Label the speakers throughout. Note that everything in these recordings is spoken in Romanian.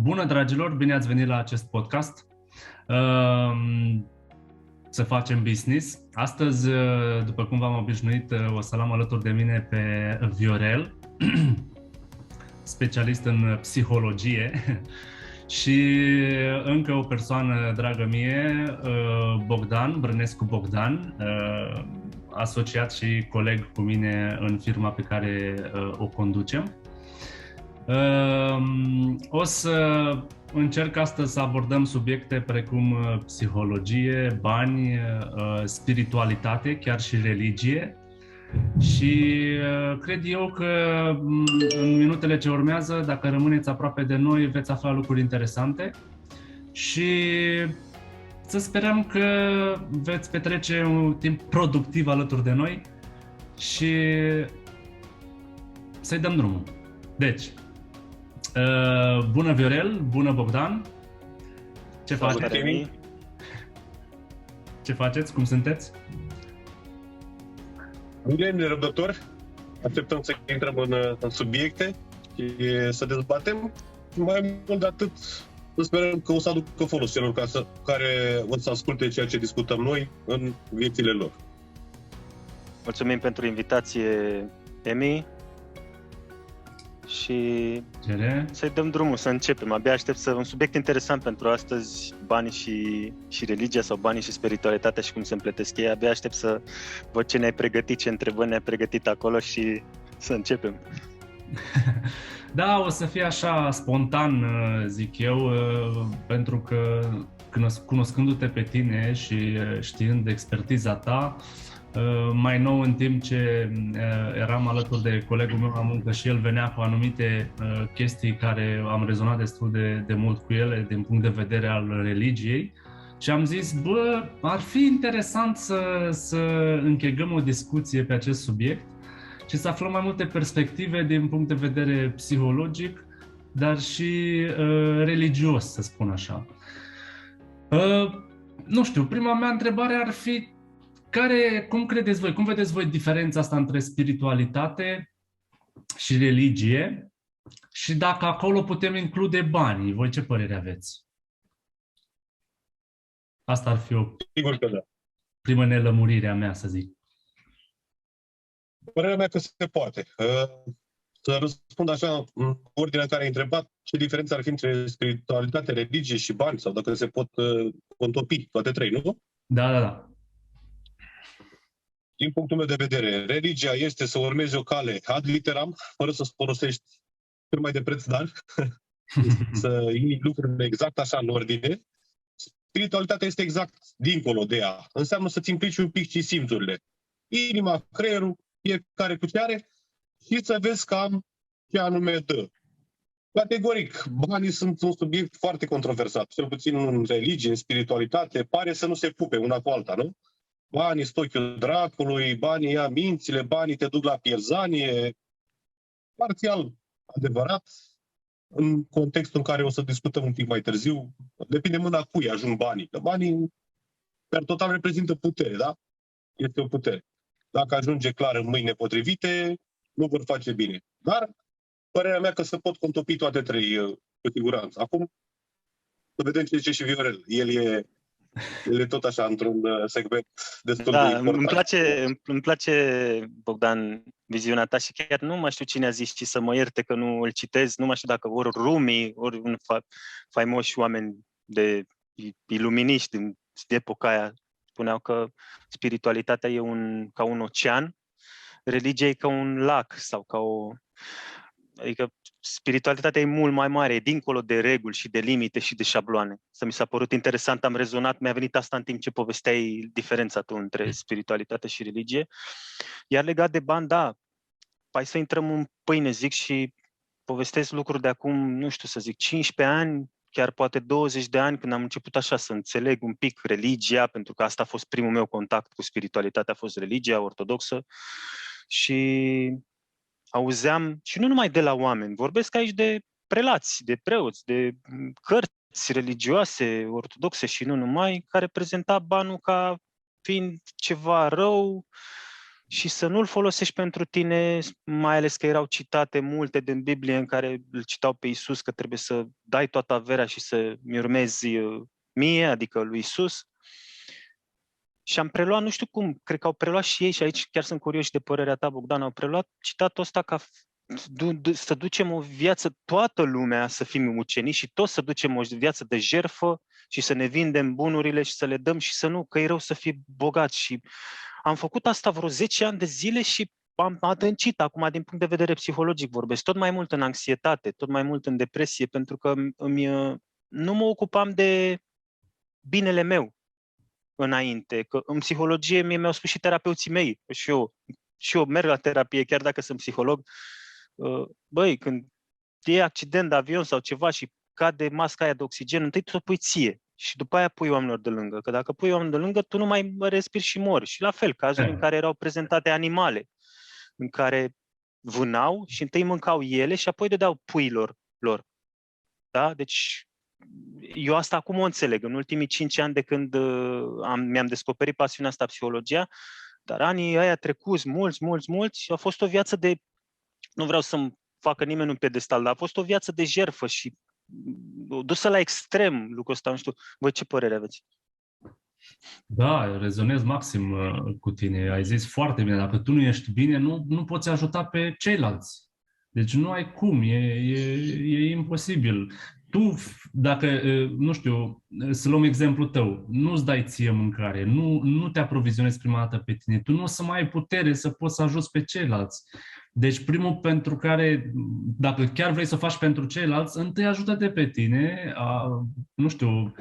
Speaker 1: Bună, dragilor! Bine ați venit la acest podcast. Să facem business. Astăzi, după cum v-am obișnuit, o să l-am alături de mine pe Viorel, specialist în psihologie, și încă o persoană dragă mie, Bogdan, Brănescu Bogdan, asociat și coleg cu mine în firma pe care o conducem. O să încerc astăzi să abordăm subiecte precum psihologie, bani, spiritualitate, chiar și religie. Și cred eu că în minutele ce urmează, dacă rămâneți aproape de noi, veți afla lucruri interesante și să sperăm că veți petrece un timp productiv alături de noi și să-i dăm drumul. Deci, bună Viorel, bună Bogdan. Ce faceți? Ce faceți? Cum sunteți?
Speaker 2: Bine, nerăbdători. Așteptăm să intrăm în subiecte și să dezbatem. Mai mult de atât, sperăm că o să aducă folos celor care o să asculte ceea ce discutăm noi în viețile lor.
Speaker 3: Mulțumim pentru invitație, Emi. Și să-i dăm drumul, să începem. Abia aștept un subiect interesant pentru astăzi, banii și religia sau banii și spiritualitatea și cum se împletesc ei. Abia aștept să văd ce ne-ai pregătit, ce întrebări ne-ai pregătit acolo și să începem.
Speaker 1: Da, o să fie așa spontan, zic eu, pentru că cunoscându-te pe tine și știind expertiza ta, mai nou, în timp ce eram alături de colegul meu la muncă și el venea cu anumite chestii care am rezonat destul de mult cu ele din punct de vedere al religiei, și am zis, ar fi interesant să închegăm o discuție pe acest subiect și să aflăm mai multe perspective din punct de vedere psihologic, dar și religios, să spun așa. Nu știu, prima mea întrebare ar fi: cum credeți voi, cum vedeți voi diferența asta între spiritualitate și religie și dacă acolo putem include banii? Voi ce părere aveți? Asta ar fi o primă nelămurire a mea, să zic.
Speaker 2: Părerea mea că se poate. Să răspund așa, în ordinea în care ai întrebat, ce diferență ar fi între spiritualitate, religie și bani, sau dacă se pot contopi toate trei, nu?
Speaker 1: Da.
Speaker 2: Din punctul meu de vedere, religia este să urmezi o cale ad literam, fără să folosești cel mai de preț dar, să iei lucrurile exact așa în ordine. Spiritualitatea este exact dincolo de ea. Înseamnă să-ți implici un pic și simțurile. Inima, creierul, fiecare cu ce are, și să vezi cam ce anume dă. Categoric, banii sunt un subiect foarte controversat, cel puțin în religie, în spiritualitate, pare să nu se pupe una cu alta, nu? Banii sunt ochiul dracului, banii ia mințile, banii te duc la pierzanie. Parțial adevărat, în contextul în care o să discutăm un pic mai târziu, depinde mâna cui ajung banii. Că banii, per total, reprezintă putere, da? Este o putere. Dacă ajunge clar în mâini nepotrivite, nu vor face bine. Dar, părerea mea că se pot contopi toate trei, cu siguranță. Acum, să vedem ce zice și Viorel. El e tot așa într-un segment destul de important.
Speaker 3: Îmi place, Bogdan, viziunea ta și chiar nu mai știu cine a zis și să mă ierte că nu îl citez, nu mai știu dacă ori Rumi, ori un faimoși oameni de iluminiști din epoca aia spuneau că spiritualitatea e ca un ocean, religia e ca un lac sau adică spiritualitatea e mult mai mare, e dincolo de reguli și de limite și de șabloane. Mi s-a părut interesant, am rezonat, mi-a venit asta în timp ce povesteai diferența tu între spiritualitate și religie. Iar legat de bani, da, hai să intrăm în pâine, zic, și povestesc lucruri de acum, nu știu să zic, 15 ani, chiar poate 20 de ani, când am început așa să înțeleg un pic religia, pentru că asta a fost primul meu contact cu spiritualitatea, a fost religia ortodoxă. Și auzeam, și nu numai de la oameni, vorbesc aici de prelați, de preoți, de cărți religioase, ortodoxe și nu numai, care prezenta banul ca fiind ceva rău, și să nu-l folosești pentru tine, mai ales că erau citate multe din Biblie în care îl citau pe Iisus că trebuie să dai toată averea și să-mi urmezi mie, adică lui Iisus. Și am preluat, nu știu cum, cred că au preluat și ei, și aici chiar sunt curios de părerea ta, Bogdan, au preluat citatul ăsta ca să ducem o viață, toată lumea să fim ucenici și toți să ducem o viață de jertfă și să ne vindem bunurile și să le dăm și să nu, că e rău să fii bogat. Și am făcut asta vreo 10 ani de zile și am adâncit, acum din punct de vedere psihologic vorbesc, tot mai mult în anxietate, tot mai mult în depresie, pentru că nu mă ocupam de binele meu înainte, că în psihologie mi-au spus și terapeuții mei, și eu merg la terapie, chiar dacă sunt psiholog, băi, când e accident de avion sau ceva și cade masca aia de oxigen, întâi tu o pui ție și după aia pui oamenilor de lângă, că dacă pui oamenilor de lângă, tu nu mai respiri și mori. Și la fel, cazuri în care erau prezentate animale, în care vânau și întâi mâncau ele și apoi dădeau puiilor lor. Da? Deci eu asta acum o înțeleg, în ultimii 5 ani de când mi-am descoperit pasiunea asta, psihologia, dar anii ăia trecuți, mulți, a fost o viață de, nu vreau să-mi facă nimeni un pedestal, dar a fost o viață de jertfă și dusă la extrem lucrul ăsta, nu știu, voi ce părere aveți?
Speaker 1: Da, rezonez maxim cu tine. Ai zis foarte bine. Dacă tu nu ești bine, nu poți ajuta pe ceilalți. Deci nu ai cum, e imposibil. Tu, dacă, nu știu, să luăm exemplul tău, nu-ți dai ție mâncare, nu te aprovizionezi prima dată pe tine, tu nu o să mai ai putere să poți să ajuți pe ceilalți. Deci primul pentru care, dacă chiar vrei să faci pentru ceilalți, întâi ajută-te pe tine, nu știu,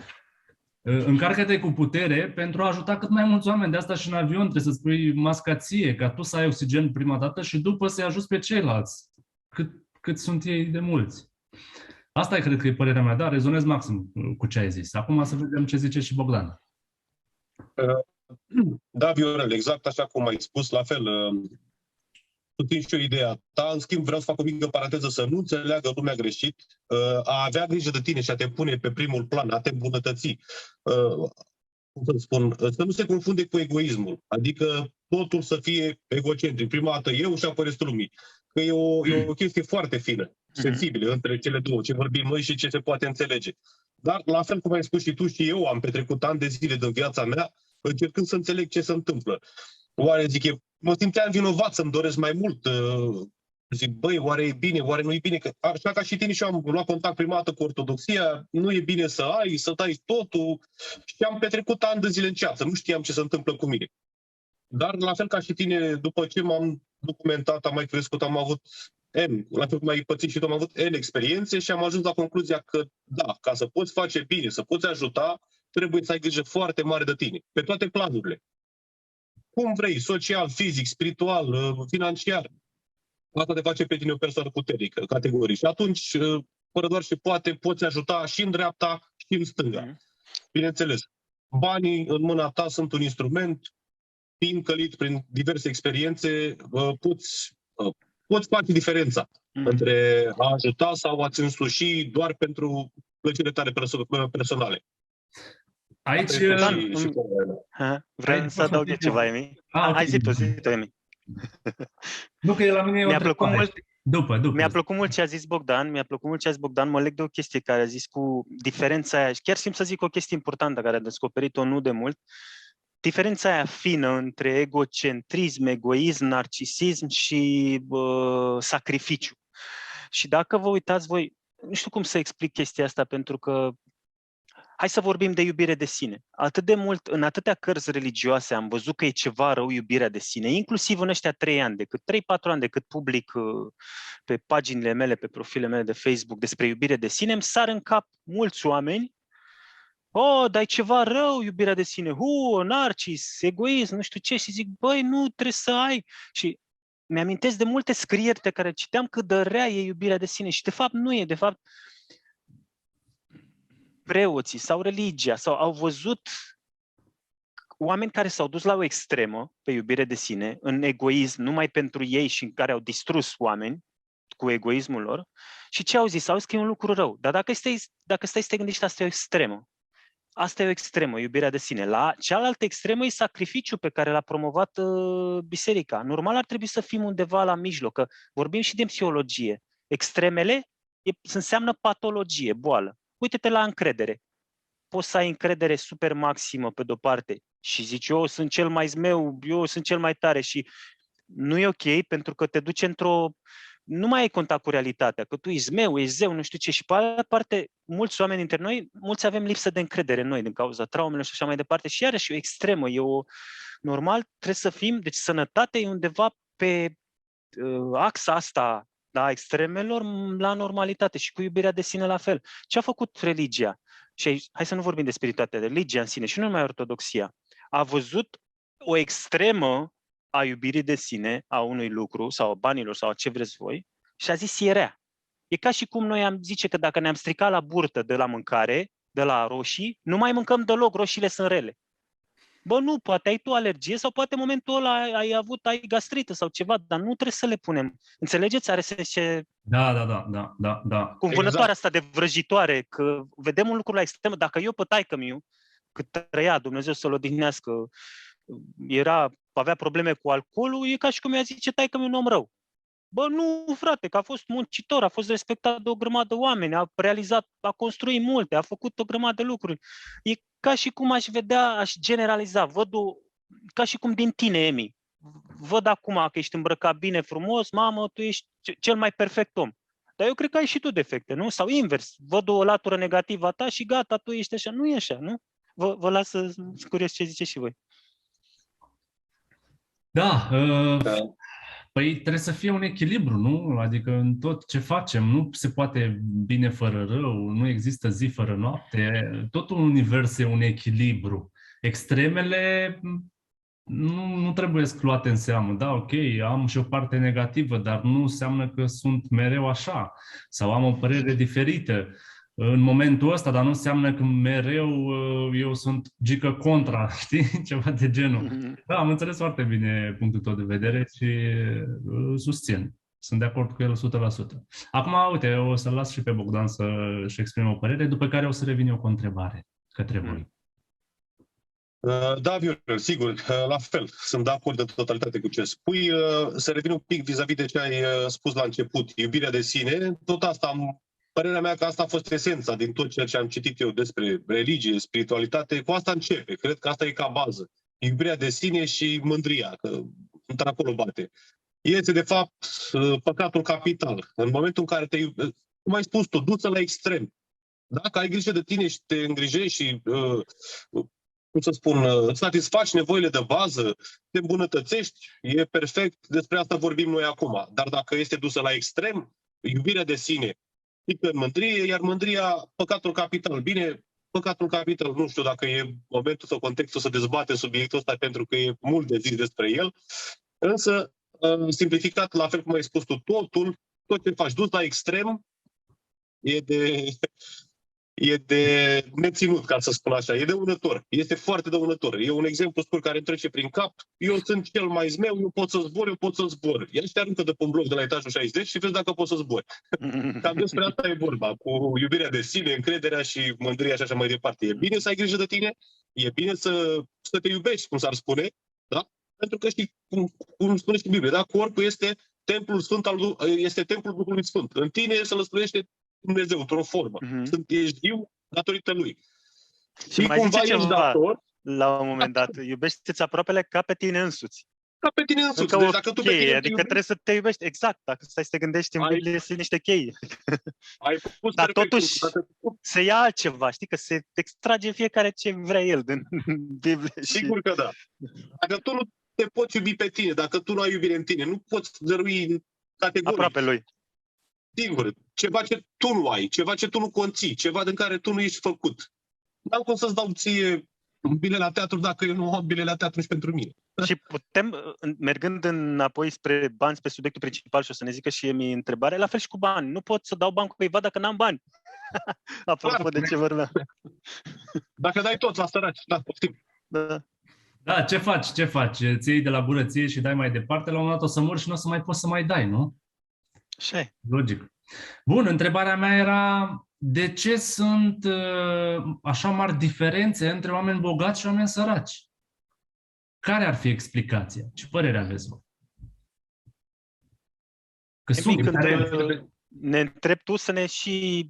Speaker 1: încarcă-te cu putere pentru a ajuta cât mai mulți oameni. De asta și în avion trebuie să-ți pui masca ție, ca tu să ai oxigen prima dată și după să-i ajuți pe ceilalți, cât sunt ei de mulți. Asta e, cred că e părerea mea, da, rezonez maxim cu ce ai zis. Acum să vedem ce zice și Bogdan.
Speaker 2: Da, Viorel, exact așa cum ai spus, la fel, susțin și eu ideea ta. În schimb, vreau să fac o mică paranteză, să nu înțeleagă lumea greșit, a avea grijă de tine și a te pune pe primul plan, a te îmbunătăți, cum să spun, să nu se confunde cu egoismul, adică totul să fie egocentric, prima dată eu și apoi restul lumii, că e o chestie foarte fină, sensibilă între cele două, ce vorbim noi și ce se poate înțelege. Dar, la fel cum ai spus și tu și eu, am petrecut ani de zile din viața mea încercând să înțeleg ce se întâmplă. Oare, zic, mă simțeam vinovat să-mi doresc mai mult. Zic, băi, oare e bine, oare nu e bine? Că, așa ca și tine și eu am luat contact prima dată cu ortodoxia, nu e bine să ai, să dai totul. Și am petrecut ani de zile în ceață, nu știam ce se întâmplă cu mine. Dar, la fel ca și tine, după ce m-am documentat, am mai crescut, am avut la fel cum ai pățit și tu, am avut experiențe și am ajuns la concluzia că, da, ca să poți face bine, să poți ajuta, trebuie să ai grijă foarte mare de tine, pe toate planurile. Cum vrei, social, fizic, spiritual, financiar. Asta te face pe tine o persoană puternică, categorii. Și atunci, fără doar și poate, poți ajuta și în dreapta și în stânga. Bineînțeles, banii în mâna ta sunt un instrument, fiind călit prin diverse experiențe, poți face diferența între a ajuta sau a-ți însuși doar pentru plăcerile tale personale.
Speaker 1: Aici...
Speaker 3: Vreau să adaug ceva, Emi. Hai, zi tu, Emi.
Speaker 1: Nu, că e la mine
Speaker 3: mi-a plăcut mult.
Speaker 1: După.
Speaker 3: Mi-a plăcut mult ce a zis Bogdan, mă leg de o chestie care a zis cu diferența aia, și chiar simt să zic o chestie importantă care a descoperit-o nu de mult, diferența aia fină între egocentrism, egoism, narcisism și sacrificiu. Și dacă vă uitați voi, nu știu cum să explic chestia asta, pentru că hai să vorbim de iubire de sine. Atât de mult, în atâtea cărți religioase am văzut că e ceva rău iubirea de sine, inclusiv în ăștia 3 ani, 3-4 ani de cât public pe paginile mele, pe profilele mele de Facebook despre iubire de sine, îmi sar în cap mulți oameni. Dar e ceva rău iubirea de sine, narcis, egoism, nu știu ce, și zic, băi, nu trebuie să ai. Și mi-amintesc de multe scrieri pe care citeam cât de rea e iubirea de sine și de fapt nu e, de fapt preoții sau religia sau au văzut oameni care s-au dus la o extremă pe iubire de sine, în egoism, numai pentru ei și în care au distrus oameni cu egoismul lor și ce au zis? Au zis că e un lucru rău. Dar dacă stai să te gândești, asta e o extremă. asta e o extremă, iubirea de sine. La cealaltă extremă e sacrificiul pe care l-a promovat biserica. Normal ar trebui să fim undeva la mijloc, că vorbim și de psihologie. Extremele înseamnă patologie, boală. Uite-te la încredere. Poți să ai încredere super maximă pe de-o parte și zici, eu sunt cel mai zmeu, eu sunt cel mai tare și nu e ok pentru că te duce nu mai ai contact cu realitatea, că tu ești zmeu, ești zeu, nu știu ce. Și pe altă parte, mulți oameni dintre noi, mulți avem lipsă de încredere în noi din cauza traumelor și așa mai departe. Și iarăși e o extremă, normal trebuie să fim, deci sănătatea e undeva pe axa asta, da, extremelor la normalitate și cu iubirea de sine la fel. Ce a făcut religia? Și hai să nu vorbim de spiritualitate, religia în sine și nu numai ortodoxia. A văzut o extremă a iubirii de sine, a unui lucru sau a banilor sau a ce vreți voi și a zis e rea. E ca și cum noi am zice că dacă ne-am stricat la burtă de la mâncare, de la roșii, nu mai mâncăm deloc, roșiile sunt rele. Bă, nu, poate ai tu alergie sau poate în momentul ăla ai gastrită sau ceva, dar nu trebuie să le punem. Înțelegeți? Are sens ce...
Speaker 1: Da.
Speaker 3: Cu vânătoarea asta de vrăjitoare, că vedem un lucru la extremă. Dacă eu pe taică-miu, cât trăia, Dumnezeu să-l odihnească, avea probleme cu alcoolul, e ca și cum i-a zice taică-miu un om rău. Bă, nu, frate, că a fost muncitor, a fost respectat de o grămadă de oameni, a construit multe, a făcut o grămadă de lucruri. E ca și cum aș generaliza, ca și cum din tine, Emi. Văd acum că ești îmbrăcat bine, frumos, mamă, tu ești cel mai perfect om. Dar eu cred că ai și tu defecte, nu? Sau invers, văd o latură negativă a ta și gata, tu ești așa. Nu e așa, nu? Vă las să curios ce ziceți și voi.
Speaker 1: Da, păi trebuie să fie un echilibru, nu? Adică în tot ce facem nu se poate bine fără rău, nu există zi fără noapte, tot un univers e un echilibru. Extremele nu trebuie luate în seamă. Da, ok, am și o parte negativă, dar nu înseamnă că sunt mereu așa sau am o părere diferită în momentul ăsta, dar nu înseamnă că mereu eu sunt gică contra, știi? Ceva de genul. Da, am înțeles foarte bine punctul tău de vedere și susțin. Sunt de acord cu el 100%. Acum, uite, o să-l las și pe Bogdan să-și exprime o părere, după care o să revin eu cu o întrebare către voi.
Speaker 2: Da, Viorel, sigur, la fel. Sunt de acord de totalitate cu ce spui. Să revin un pic vis-a-vis de ce ai spus la început, iubirea de sine. Tot asta părerea mea că asta a fost esența din tot ceea ce am citit eu despre religie, spiritualitate. Cu asta începe. Cred că asta e ca bază. Iubirea de sine și mândria, că într-acolo bate. Este, de fapt, păcatul capital. În momentul în care cum ai spus tu, du-ți la extrem. Dacă ai grijă de tine și te îngrijești și, cum să spun, îți satisfaci nevoile de bază, te îmbunătățești, e perfect, despre asta vorbim noi acum. Dar dacă este dusă la extrem, iubirea de sine, pică în mândrie, iar mândria, păcatul capital. Bine, păcatul capital, nu știu dacă e momentul sau contextul să dezbate subiectul ăsta, pentru că e mult de zis despre el, însă, simplificat, la fel cum ai spus tu, tot ce faci dus la extrem, e de neținut, ca să spun așa. E dăunător. Este foarte dăunător. E un exemplu scurt care îmi trece prin cap. Eu sunt cel mai zmeu, eu pot să zbor. Ia și te aruncă de pe un bloc de la etajul 60 și vezi dacă poți să zbori. Cam despre asta e vorba, cu iubirea de sine, încrederea și mândria și așa mai departe. E bine să ai grijă de tine, e bine să te iubești, cum s-ar spune, da? Pentru că știi, cum spune și Biblia, da? Corpul este templul sfânt este templul Duhului Sfânt. În tine se lăsluiește Dumnezeu, într-o formă. Ești viu datorită Lui.
Speaker 3: Și mai zice ceva la un moment dat. Iubește-ți aproapele ca pe tine însuți.
Speaker 2: Ca pe tine însuți.
Speaker 3: Deci dacă tu pe tine adică trebuie să te iubești. Exact. Dacă stai să te gândești în Biblie, sunt niște chei. Dar totuși se ia altceva. Știi că se extrage fiecare ce vrea el din Biblie.
Speaker 2: Sigur că da. Dacă tu nu te poți iubi pe tine, dacă tu nu ai iubire în tine, nu poți dărui categoric.
Speaker 3: Aproape lui.
Speaker 2: Singur, ceva ce tu nu ai, ceva ce tu nu conții, ceva din care tu nu ești făcut. N-am cum să-ți dau ție un bilet la teatru dacă eu nu am bilet la teatru și pentru mine.
Speaker 3: Și putem, mergând înapoi spre bani, spre subiectul principal și o să ne zică și Emi întrebare, la fel și cu bani. Nu pot să dau bani cuiva dacă n-am bani. Apropo de ce vorbeam.
Speaker 2: Dacă dai tot la săraci, da, poftim.
Speaker 1: Da, ce faci? Îți iei de la ție și dai mai departe, la un moment dat o să mori și nu o să mai poți să mai dai, nu?
Speaker 3: Așa.
Speaker 1: Logic. Bun, întrebarea mea era de ce sunt așa mari diferențe între oameni bogați și oameni săraci? Care ar fi explicația? Ce părere aveți voi? Că sunt
Speaker 3: Când
Speaker 1: care...
Speaker 3: ne întrebi tu să ne și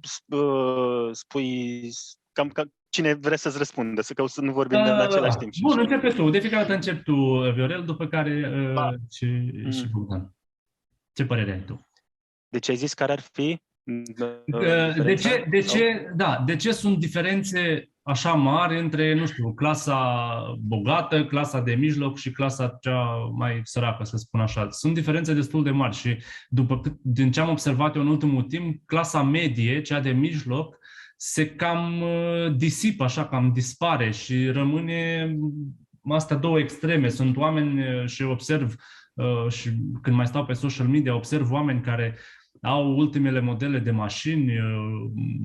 Speaker 3: spui cam cine vrea să-ți răspundă, să nu vorbim în același timp.
Speaker 1: Bun, începe tu. De fiecare dată încep tu, Viorel, după care și Bogdan. Ce părere ai tu?
Speaker 3: Deci ai zis care ar fi?
Speaker 1: De ce sunt diferențe așa mari între, nu știu, clasa bogată, clasa de mijloc și clasa cea mai săracă, să spun așa? Sunt diferențe destul de mari și din ce am observat eu în ultimul timp, clasa medie, cea de mijloc, se cam disipă, așa, cam dispare și rămâne astea două extreme. Sunt oameni și observ și când mai stau pe social media, observ oameni care au ultimele modele de mașini,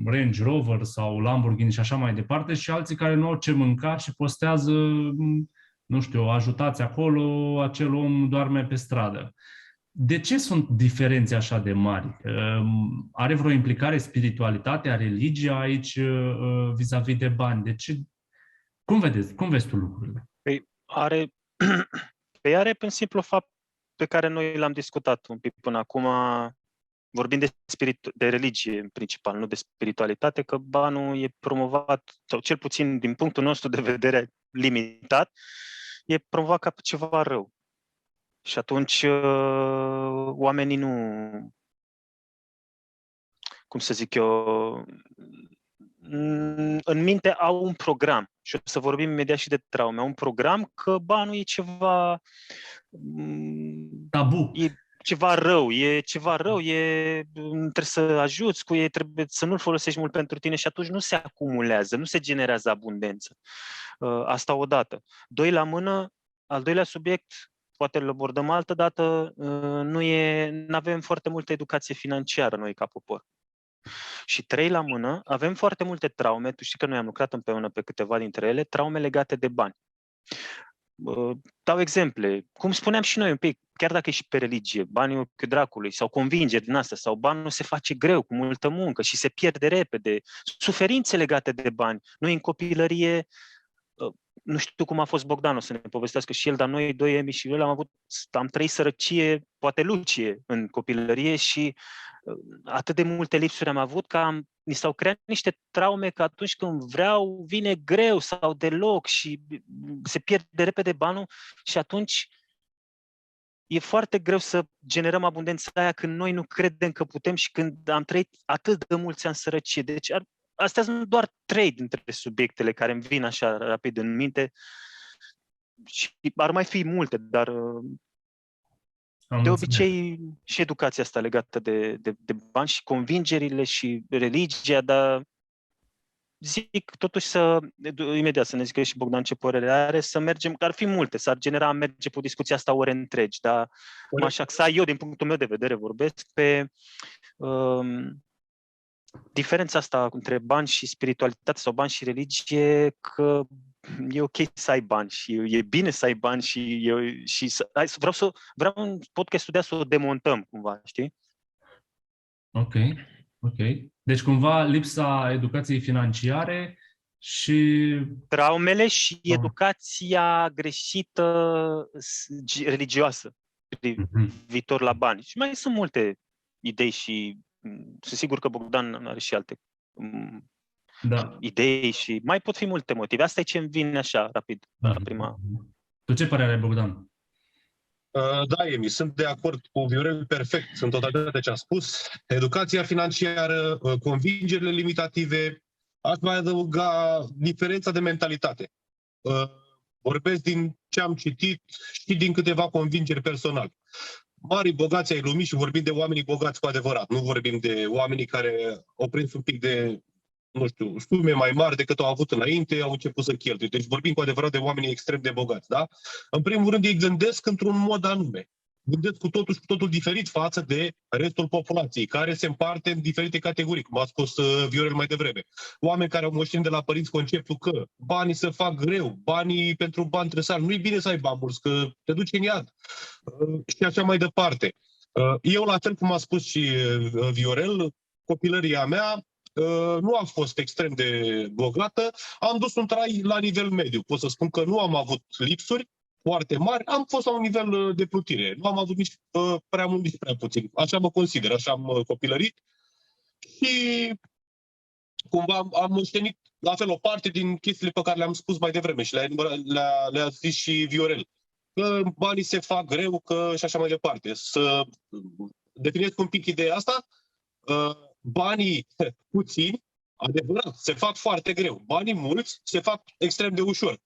Speaker 1: Range Rover sau Lamborghini și așa mai departe, și alții care nu au ce mânca și postează, nu știu, ajutați acolo, acel om doarme pe stradă. De ce sunt diferențe așa de mari? Are vreo implicare spiritualitatea, religia aici vis-a-vis de bani? De ce? Cum vezi tu lucrurile?
Speaker 3: Are pe simplu fapt pe care noi l-am discutat un pic până acum, vorbind de religie în principal, nu de spiritualitate, că banul e promovat, sau cel puțin din punctul nostru de vedere limitat, e promovat ca ceva rău. Și atunci oamenii nu, cum să zic eu, în minte au un program, și o să vorbim imediat și de traume, au un program că banul e ceva
Speaker 1: tabu.
Speaker 3: E ceva rău, trebuie să ajuți cu ei, trebuie să nu-l folosești mult pentru tine și atunci nu se acumulează, nu se generează abundență. Asta odată. Doi la mână, al doilea subiect, poate îl abordăm altă dată, nu avem foarte multă educație financiară noi ca popor. Și trei la mână, avem foarte multe traume, tu știi că noi am lucrat împreună pe câteva dintre ele, traume legate de bani. Dau exemple, cum spuneam și noi un pic, chiar dacă e și pe religie, banii ochiul dracului sau convingeri din asta, sau banul se face greu, cu multă muncă și se pierde repede, suferințe legate de bani. Noi în copilărie, nu știu cum a fost Bogdan, o să ne povestească și el, dar noi doi, Emi și eu, am trăit sărăcie, poate lucie în copilărie și atât de multe lipsuri am avut că ni s-au creat niște traume că atunci când vreau, vine greu sau deloc și se pierde repede banul și atunci e foarte greu să generăm abundența aia când noi nu credem că putem și când am trăit atât de mulți ani sărăcie. Deci astea sunt doar 3 dintre subiectele care îmi vin așa rapid în minte și ar mai fi multe, dar de obicei și educația asta legată de bani și convingerile și religia, dar zic totuși imediat să ne zică și Bogdan ce părere are, să mergem, că ar fi multe, am merge pe discuția asta ore întregi, dar m-aș axa eu, din punctul meu de vedere, vorbesc pe diferența asta între bani și spiritualitate sau bani și religie, că e ok să ai bani și e bine să ai bani vreau în podcastul de să o demontăm cumva, știi?
Speaker 1: Ok. Deci cumva lipsa educației financiare și...
Speaker 3: traumele și educația greșită religioasă privitor la bani. Și mai sunt multe idei și sunt sigur că Bogdan are și alte idei și mai pot fi multe motive. Asta e ce îmi vine așa rapid la prima.
Speaker 1: Tu ce părere ai, Bogdan?
Speaker 2: Da, Emi, sunt de acord cu Viorel perfect, sunt totalitate ce a spus. Educația financiară, convingerile limitative, aș mai adăuga diferența de mentalitate. Vorbesc din ce am citit și din câteva convingeri personale. Marii bogați ai lumii, și vorbim de oamenii bogați cu adevărat, nu vorbim de oamenii care au prins un pic de, nu știu, sume mai mari decât au avut înainte, au început să cheltuie. Deci vorbim cu adevărat de oamenii extrem de bogați, da? În primul rând, ei gândesc într-un mod anume. Gândesc cu totul diferit față de restul populației, care se împarte în diferite categorii, cum a spus Viorel mai devreme. Oameni care au moștenit de la părinți conceptul că banii se fac greu, pentru bani trebuie să ai. Nu-i bine să ai bani mulți, că te duci în iad. Și așa mai departe. Eu, la fel cum a spus și Viorel, copilăria mea nu a fost extrem de bogată. Am dus un trai la nivel mediu. Pot să spun că nu am avut lipsuri foarte mari, am fost la un nivel de plutire. Nu am avut nici prea mult, nici prea puțin. Așa mă consider, așa am copilărit. Și cumva am moștenit la fel o parte din chestiile pe care le-am spus mai devreme și le-a zis și Viorel. Că banii se fac greu, că și așa mai departe. Să definesc un pic ideea asta, banii puțini, adevărat, se fac foarte greu. Banii mulți se fac extrem de ușor.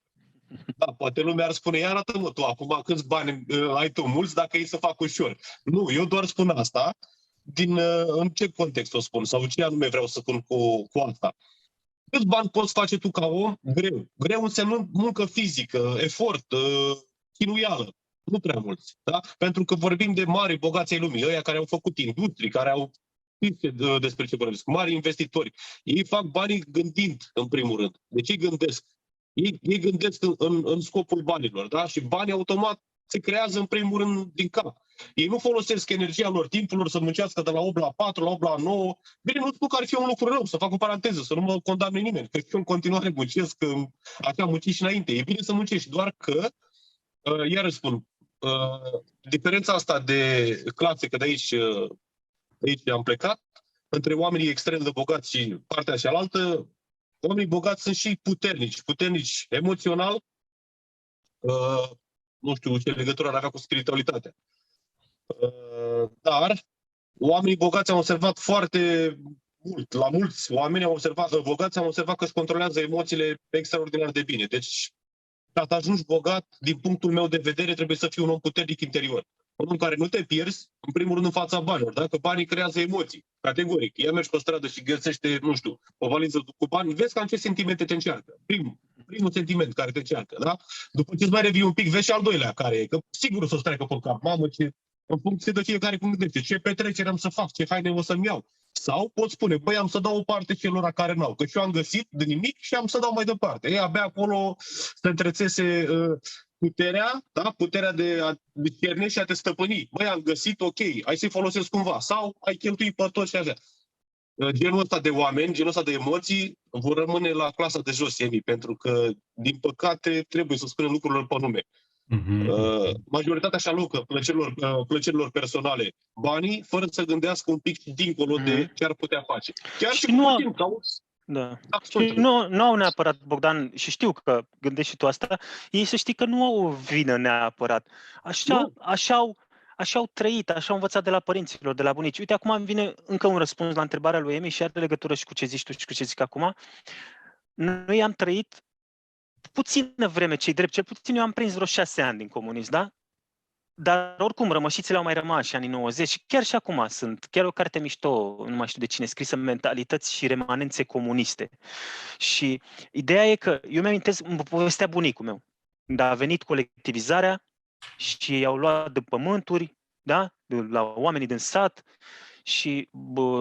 Speaker 2: Da, poate lumea ar spune, ia arată-mă tu acum câți bani ai tu mulți dacă ei să fac ușor. Nu, eu doar spun asta, în ce context o spun sau ce anume vreau să spun cu asta. Câți bani poți face tu ca om? Greu. Greu însemnând muncă fizică, efort, chinuială. Nu prea mulți. Da? Pentru că vorbim de mari bogați ai lumii, ăia care au făcut industrii, care au despre ce vorbesc, mari investitori. Ei fac banii gândind, în primul rând. Deci ei gândesc. Ei gândesc în scopul banilor. Da? Și banii automat se creează în primul rând din cap. Ei nu folosesc energia lor, timpul lor să muncească de la 8 la 4, la 8 la 9. Bine, nu spun că ar fi un lucru rău, să fac o paranteză, să nu mă condamne nimeni, că eu în continuare muncesc, așa am muncit și înainte. E bine să muncești, doar că, iar spun, diferența asta de clase, că de aici am plecat, între oamenii extrem de bogați și partea cealaltă, oamenii bogați sunt și puternici emoțional, nu știu ce legătură ar avea cu spiritualitatea. Dar oamenii bogați am observat foarte mult, la mulți oameni bogați am observat că își controlează emoțiile extraordinar de bine. Deci, ca să ajungi bogat, din punctul meu de vedere, trebuie să fii un om puternic interior. Un om care nu te pierzi, în primul rând, în fața banilor, da? Că banii creează emoții, categoric. Ea mergi pe stradă și găsește, nu știu, o valiză cu bani, vezi cam ce sentimente te încearcă. Primul sentiment care te încearcă, da? După ce îți mai revii un pic, vezi și al doilea care e, că sigur o să-ți treacă pe cap. Mamă, în funcție de fiecare cum gândește, ce petrecere am să fac, ce haine o să-mi iau. Sau poți spune, băi, am să dau o parte celor care n-au, că și eu am găsit de nimic și am să dau mai departe. Ei, abia acolo se întrețese puterea, da? Puterea de a discerni și a te stăpâni. Băi, am găsit, ok, hai să-i folosesc cumva. Sau ai cheltuit pe tot și așa. Genul ăsta de oameni, genul ăsta de emoții vor rămâne la clasa de jos, Emi, pentru că, din păcate, trebuie să spunem lucrurile pe nume. Majoritatea își alocă plăcerilor personale banii, fără să gândească un pic dincolo de ce ar putea face. Chiar și nu puțin,
Speaker 3: da. Nu au neapărat, Bogdan, și știu că gândești și tu asta, ei să știi că nu au o vină neapărat. Așa au trăit, așa au învățat de la părinților, de la bunici. Uite, acum îmi vine încă un răspuns la întrebarea lui Emi și are legătură și cu ce zici tu și cu ce zic acum. Noi am trăit puțină vreme, cei drept, cel puțin eu am prins vreo 6 ani din comunism, da? Dar oricum, rămășițele au mai rămas și anii 90 și chiar și acum sunt. Chiar o carte mișto, nu mai știu de cine, scrisă Mentalități și remanențe comuniste. Și ideea e că, eu mi-amintesc, mă povestea bunicul meu, dar a venit colectivizarea și i-au luat de pământuri, da? La oamenii din sat, și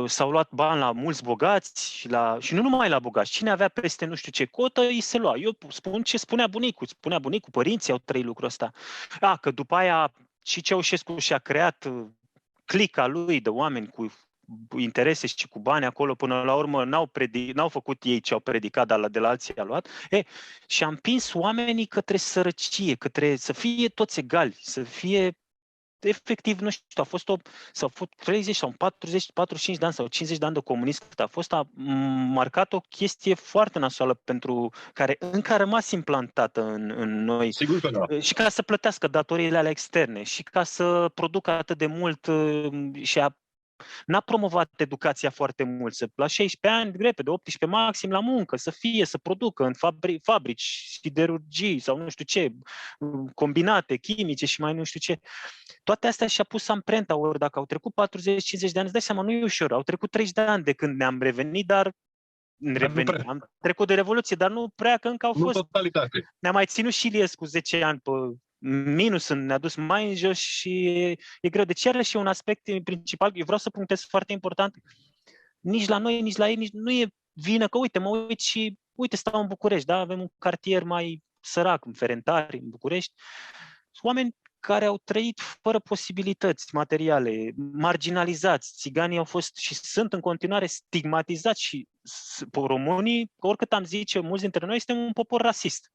Speaker 3: s-au luat bani la mulți bogați și nu numai la bogați. Cine avea peste nu știu ce cotă, îi se lua. Eu spun ce spunea bunicul. Părinții au trăit lucrul ăsta. Că după aia și Ceaușescu și-a creat clica lui de oameni cu interese și cu bani acolo, până la urmă n-au făcut ei ce au predicat, dar de la alții a luat. Și a împins oamenii către sărăcie, către să fie toți egali, să fie efectiv, nu știu, s-au fost 30 sau 40, 45 de ani sau 50 de ani de comunism, a marcat o chestie foarte nasoală pentru care încă a rămas implantată în noi.
Speaker 2: Sigur că da.
Speaker 3: Și ca să plătească datoriile alea externe și ca să producă atât de mult și n-a promovat educația foarte mult, la 16 ani, repede, 18 maxim, la muncă, să producă în fabrici, siderurgii sau nu știu ce, combinate, chimice și mai nu știu ce. Toate astea și-a pus amprenta, ori dacă au trecut 40-50 de ani, îți dai seama, nu e ușor, au trecut 30 de ani de când ne-am revenit, dar am trecut de Revoluție, dar nu prea, că încă au fost.
Speaker 2: Totalitate.
Speaker 3: Ne-a mai ținut și Iliescu 10 ani pe minus, ne-a dus mai în jos și e greu. Deci are și un aspect principal, eu vreau să punctez foarte important, nici la noi, nici la ei, nu e vină, că uite, mă uit și, stau în București, da? Avem un cartier mai sărac, în Ferentari, în București, oameni care au trăit fără posibilități materiale, marginalizați. Țiganii au fost și sunt în continuare stigmatizați și românii, oricât am zice, mulți dintre noi, suntem un popor rasist.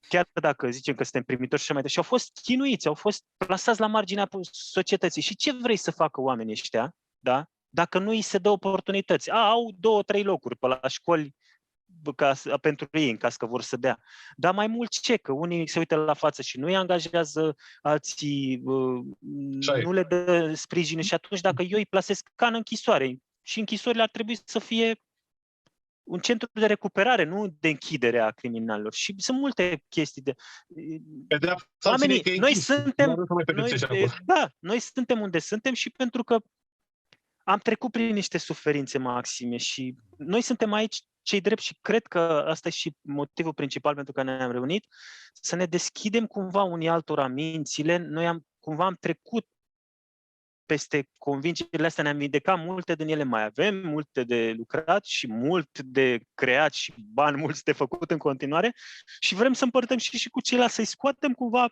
Speaker 3: Chiar dacă zicem că suntem primitori și așa mai departe. Și au fost chinuiți, au fost plasați la marginea societății. Și ce vrei să facă oamenii ăștia, da? Dacă nu îi se dă oportunități? Au 2-3 locuri pe la școli pentru ei, în caz că vor să dea. Dar mai mult ce? Că unii se uită la față și nu îi angajează, alții nu le dă sprijin și atunci dacă eu îi plasez ca în închisoare, și închisorile ar trebui să fie un centru de recuperare, nu de închidere a criminalilor. Și sunt multe chestii de... Oamenii, noi suntem unde suntem și pentru că am trecut prin niște suferințe maxime și noi suntem aici cei drept și cred că asta e și motivul principal pentru care ne-am reunit, să ne deschidem cumva unii altora mințile. Noi cumva am trecut peste convingerile astea, ne-am vindecat multe din ele, mai avem multe de lucrat și mult de creat și bani mulți de făcut în continuare și vrem să împărtăm și cu ceilalți, să-i scoatem cumva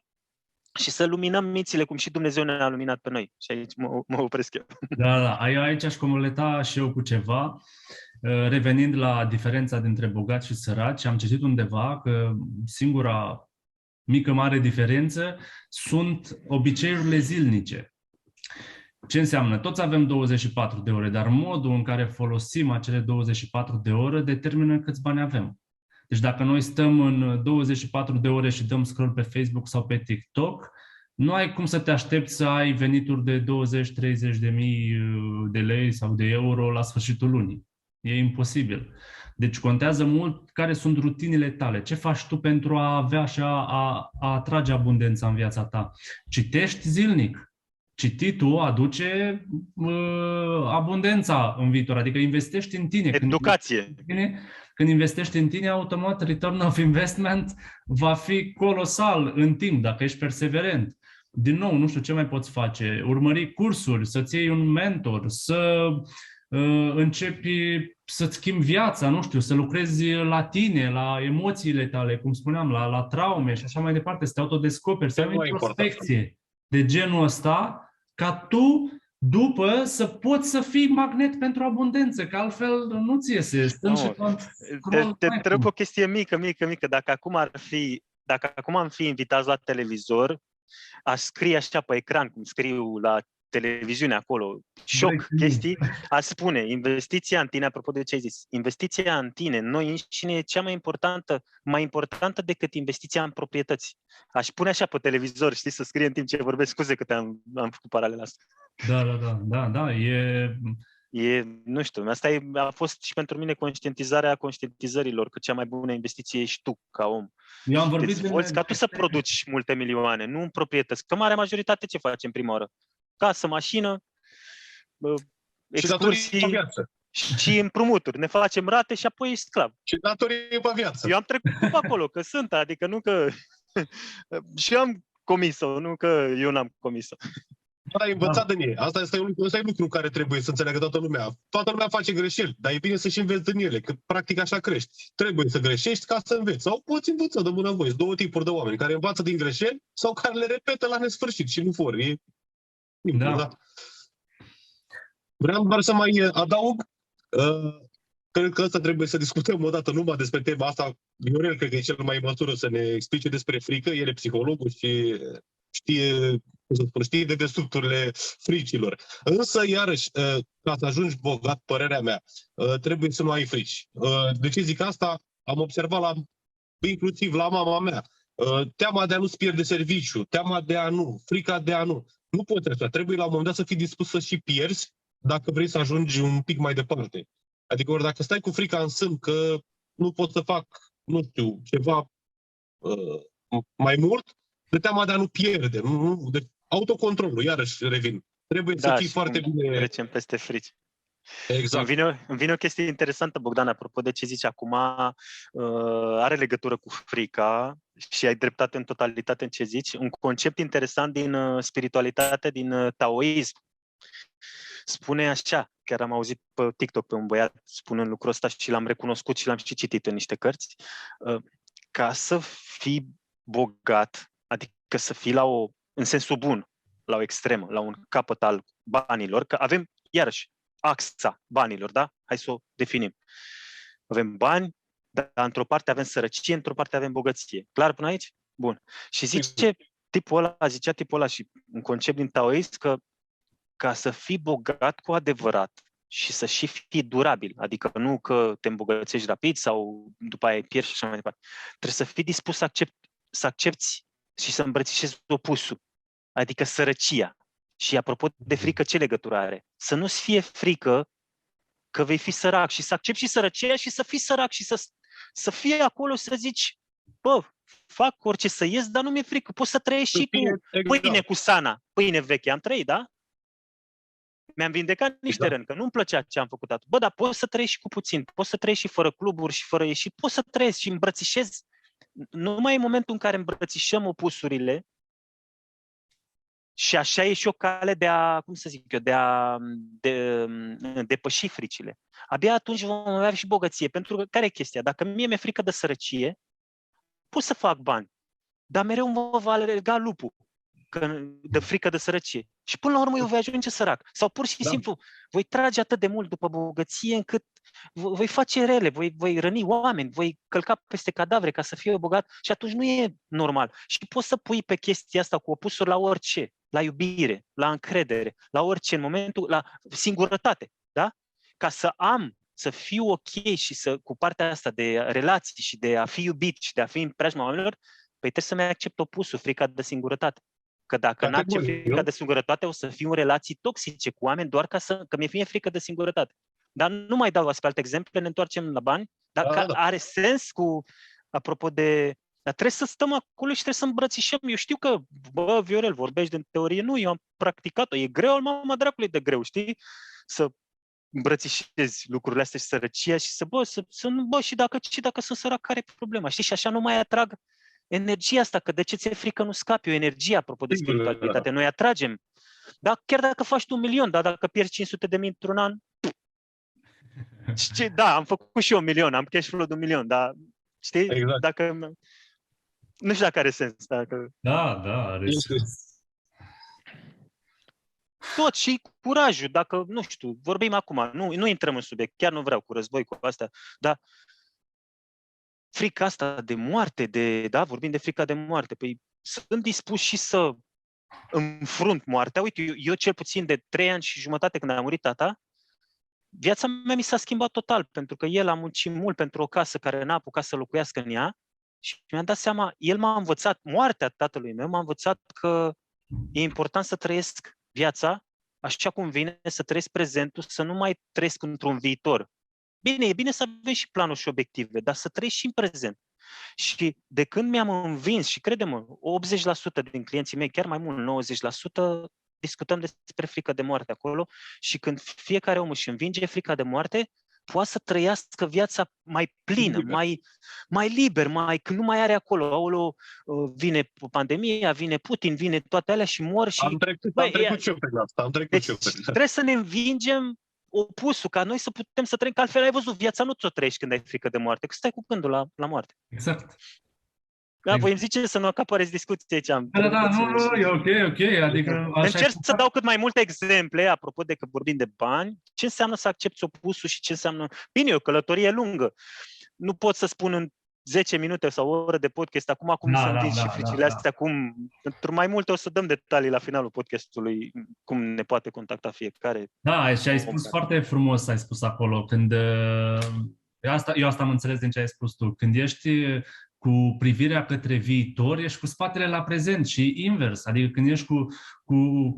Speaker 3: și să luminăm mințile cum și Dumnezeu ne-a luminat pe noi. Și aici mă opresc eu.
Speaker 1: Da. Aici aș completa și eu cu ceva. Revenind la diferența dintre bogați și săraci, am citit undeva că singura mică mare diferență sunt obiceiurile zilnice. Ce înseamnă? Toți avem 24 de ore, dar modul în care folosim acele 24 de ore determină câți bani avem. Deci dacă noi stăm în 24 de ore și dăm scroll pe Facebook sau pe TikTok, nu ai cum să te aștepți să ai venituri de 20-30 de mii de lei sau de euro la sfârșitul lunii. E imposibil. Deci contează mult care sunt rutinile tale. Ce faci tu pentru a avea și a atrage abundența în viața ta? Citești zilnic. Cititul aduce abundența în viitor, adică investești în tine.
Speaker 3: Educație.
Speaker 1: Când investești în tine, automat return of investment va fi colosal în timp, dacă ești perseverent. Din nou, nu știu ce mai poți face, urmări cursuri, să-ți iei un mentor, să începi să-ți schimbi viața, nu știu, să lucrezi la tine, la emoțiile tale, cum spuneam, la traume și așa mai departe, să te autodescoperi, să ai o introspecție de genul ăsta, ca tu după să poți să fii magnet pentru abundență, că altfel nu ți iese.
Speaker 3: Te întreb o chestie mică. Dacă acum am fi invitați la televizor, aș scrie așa pe ecran, cum scriu la televiziune acolo, șoc, chestii, aș spune, investiția în tine, apropo de ce ai zis, investiția în tine, noi înșine, e cea mai importantă decât investiția în proprietăți. Aș pune așa pe televizor, știi, să scrie în timp ce vorbesc, scuze că am făcut paralela asta.
Speaker 1: Da,
Speaker 3: nu știu, asta a fost și pentru mine conștientizarea conștientizărilor, că cea mai bună investiție ești tu, ca om.
Speaker 1: Eu am vorbit
Speaker 3: ca tu să produci multe milioane, nu în proprietăți. Că marea majoritate ce facem prima oară? Casă, mașină, excursii și împrumuturi. Ne facem rate și apoi ești sclav.
Speaker 2: Și datorii pe viață.
Speaker 3: Eu am trecut pe acolo, că sunt, adică nu că... și eu am comis-o, nu că eu n-am comis-o.
Speaker 2: Ai învățat din ei. Asta e lucru care trebuie să înțeleagă toată lumea. Toată lumea face greșeli, dar e bine să și înveți din ele, că practic așa crești. Trebuie să greșești ca să înveți. Sau poți învăța de bunăvoie. Sunt două tipuri de oameni, care învață din greșeli sau care le repetă la nesfârșit și nu vor. Da. Vreau doar să mai adaug, cred că asta trebuie să discutăm o dată numai despre tema asta. Viorel cred că e cel mai măsură să ne explice despre frică, el e psihologul și știe de desuturile fricilor. Însă, iarăși, ca să ajungi bogat, părerea mea, trebuie să nu ai frici. De ce zic asta? Am observat inclusiv la mama mea. Teama de a nu-ți pierde serviciu, teama de a nu, frica de a nu. Nu poți așa. Trebuie la un moment dat să fii dispus să și pierzi dacă vrei să ajungi un pic mai departe. Adică ori dacă stai cu frica în sân că nu pot să fac, nu știu, ceva mai mult, de teama de a nu pierde. De autocontrolul, iarăși revin. Trebuie să fii foarte bine...
Speaker 3: Trecem peste frici.
Speaker 2: Exact.
Speaker 3: Îmi vine o chestie interesantă, Bogdan, apropo de ce zici acum, are legătură cu frica și ai dreptate în totalitate în ce zici. Un concept interesant din spiritualitate, din taoism, spune așa, chiar am auzit pe TikTok pe un băiat spunând lucrul ăsta și l-am recunoscut și l-am și citit în niște cărți, ca să fii bogat, adică să fii la o în sensul bun, la o extremă, la un capăt al banilor, că avem, iarăși, axa banilor, da? Hai să o definim. Avem bani, dar într-o parte avem sărăcie, într-o parte avem bogăție. Clar până aici? Bun. Și zicea tipul ăla și un concept din taoist că ca să fii bogat cu adevărat și să și fii durabil, adică nu că te îmbogățești rapid sau după aia pierzi și așa mai departe. Trebuie să fii dispus să accepti și să îmbrățișezi opusul, adică sărăcia. Și apropo de frică, ce legătură are? Să nu-ți fie frică că vei fi sărac și să accepti și sărăcia și să fii sărac și să fie acolo să zici, bă, fac orice să ies, dar nu mi-e frică, pot să trăiesc și cu pâine cu sana, pâine veche, am trăit, da? Mi-am vindecat niște răni, că nu-mi plăcea ce am făcut atunci. Bă, dar poți să trăiești și cu puțin, poți să trăiești și fără cluburi și fără ieșit, poți să trăiești și îmbrățișezi. Numai în momentul în care îmbrățișăm opusurile, și așa e și o cale de a, cum să zic eu, de a depăși fricile. Abia atunci vom avea și bogăție. Pentru că, care e chestia? Dacă mie mi-e frică de sărăcie, pot să fac bani, dar mereu mă va alerga lupul de frică de sărăcie. Și până la urmă eu voi ajunge sărac. Sau pur și simplu voi trage atât de mult după bogăție încât voi face rele, voi răni oameni, voi călca peste cadavre ca să fie bogat și atunci nu e normal. Și poți să pui pe chestia asta cu opusuri la orice, la iubire, la încredere, la orice, în momentul, la singurătate, da? Ca să fiu ok și cu partea asta de relații și de a fi iubit și de a fi în preajma oamenilor, păi trebuie să-mi accept opusul, frica de singurătate. Că dacă n-am frică de singurătate, o să fiu în relații toxice cu oameni doar că mi-e fie frică de singurătate. Dar nu mai dau astfel alte exemple, ne întoarcem la bani. Dar are sens apropo de... Dar trebuie să stăm acolo și trebuie să îmbrățișăm. Eu știu că, bă, Viorel, vorbești din teorie. Nu, eu am practicat-o. E greu al mama dracului de greu, știi? Să îmbrățișezi lucrurile astea și sărăcia și și dacă sunt sărac, care e problema? Știi? Și așa nu mai atrag energia asta, că de ce ți-e frică nu scapi, o energie apropo de spiritualitate. Noi atragem. Da, chiar dacă faci tu 1.000.000, dar dacă pierzi 500.000 într-un an, da, am făcut și eu 1.000.000, am cash flow de 1.000.000, dar știi?
Speaker 2: Exact.
Speaker 3: Dacă nu știu dacă are sens.
Speaker 1: Da, are sens.
Speaker 3: Tot și curajul, dacă, nu știu, vorbim acum, nu intrăm în subiect, chiar nu vreau cu război, cu astea, dar frica asta de moarte, vorbim de frica de moarte, păi sunt dispus și să înfrunt moartea. Uite, eu cel puțin de 3 ani și jumătate când a murit tata, viața mea mi s-a schimbat total, pentru că el a muncit mult pentru o casă care n-a apucat să locuiască în ea și mi-am dat seama, el m-a învățat, moartea tatălui meu m-a învățat că e important să trăiesc viața așa cum vine, să trăiesc prezentul, să nu mai trăiesc într-un viitor. Bine, e bine să avem și planuri și obiective, dar să trăiești și în prezent. Și de când mi-am învins, și crede-mă, 80% din clienții mei, chiar mai mult, 90%, discutăm despre frică de moarte acolo și când fiecare om își învinge frica de moarte, poate să trăiască viața mai plină, mai liber, când nu mai are acolo, vine pandemia, vine Putin, vine toate alea și mor și...
Speaker 2: Am trecut și eu pe asta,
Speaker 3: trebuie să ne învingem opusul, ca noi să putem să trăim, că altfel ai văzut, viața nu ți-o trăiești când ai frică de moarte, că stai cu gândul la moarte.
Speaker 1: Exact.
Speaker 3: Da, voi îmi zice să nu acapareți discuții aici.
Speaker 1: E ok, adică...
Speaker 3: Încerc să dau cât mai multe exemple, apropo de că vorbim de bani, ce înseamnă să accepti opusul și ce înseamnă... Bine, e o călătorie lungă. Nu pot să spun în 10 minute sau o oră de podcast acum cum să învingi și fricile astea, cum... Pentru mai multe o să dăm detalii la finalul podcastului, cum ne poate contacta fiecare.
Speaker 1: Da, și ai spus foarte frumos, ai spus acolo, când... Eu asta am înțeles din ce ai spus tu. Când ești cu privirea către viitor, ești cu spatele la prezent și invers. Adică când ești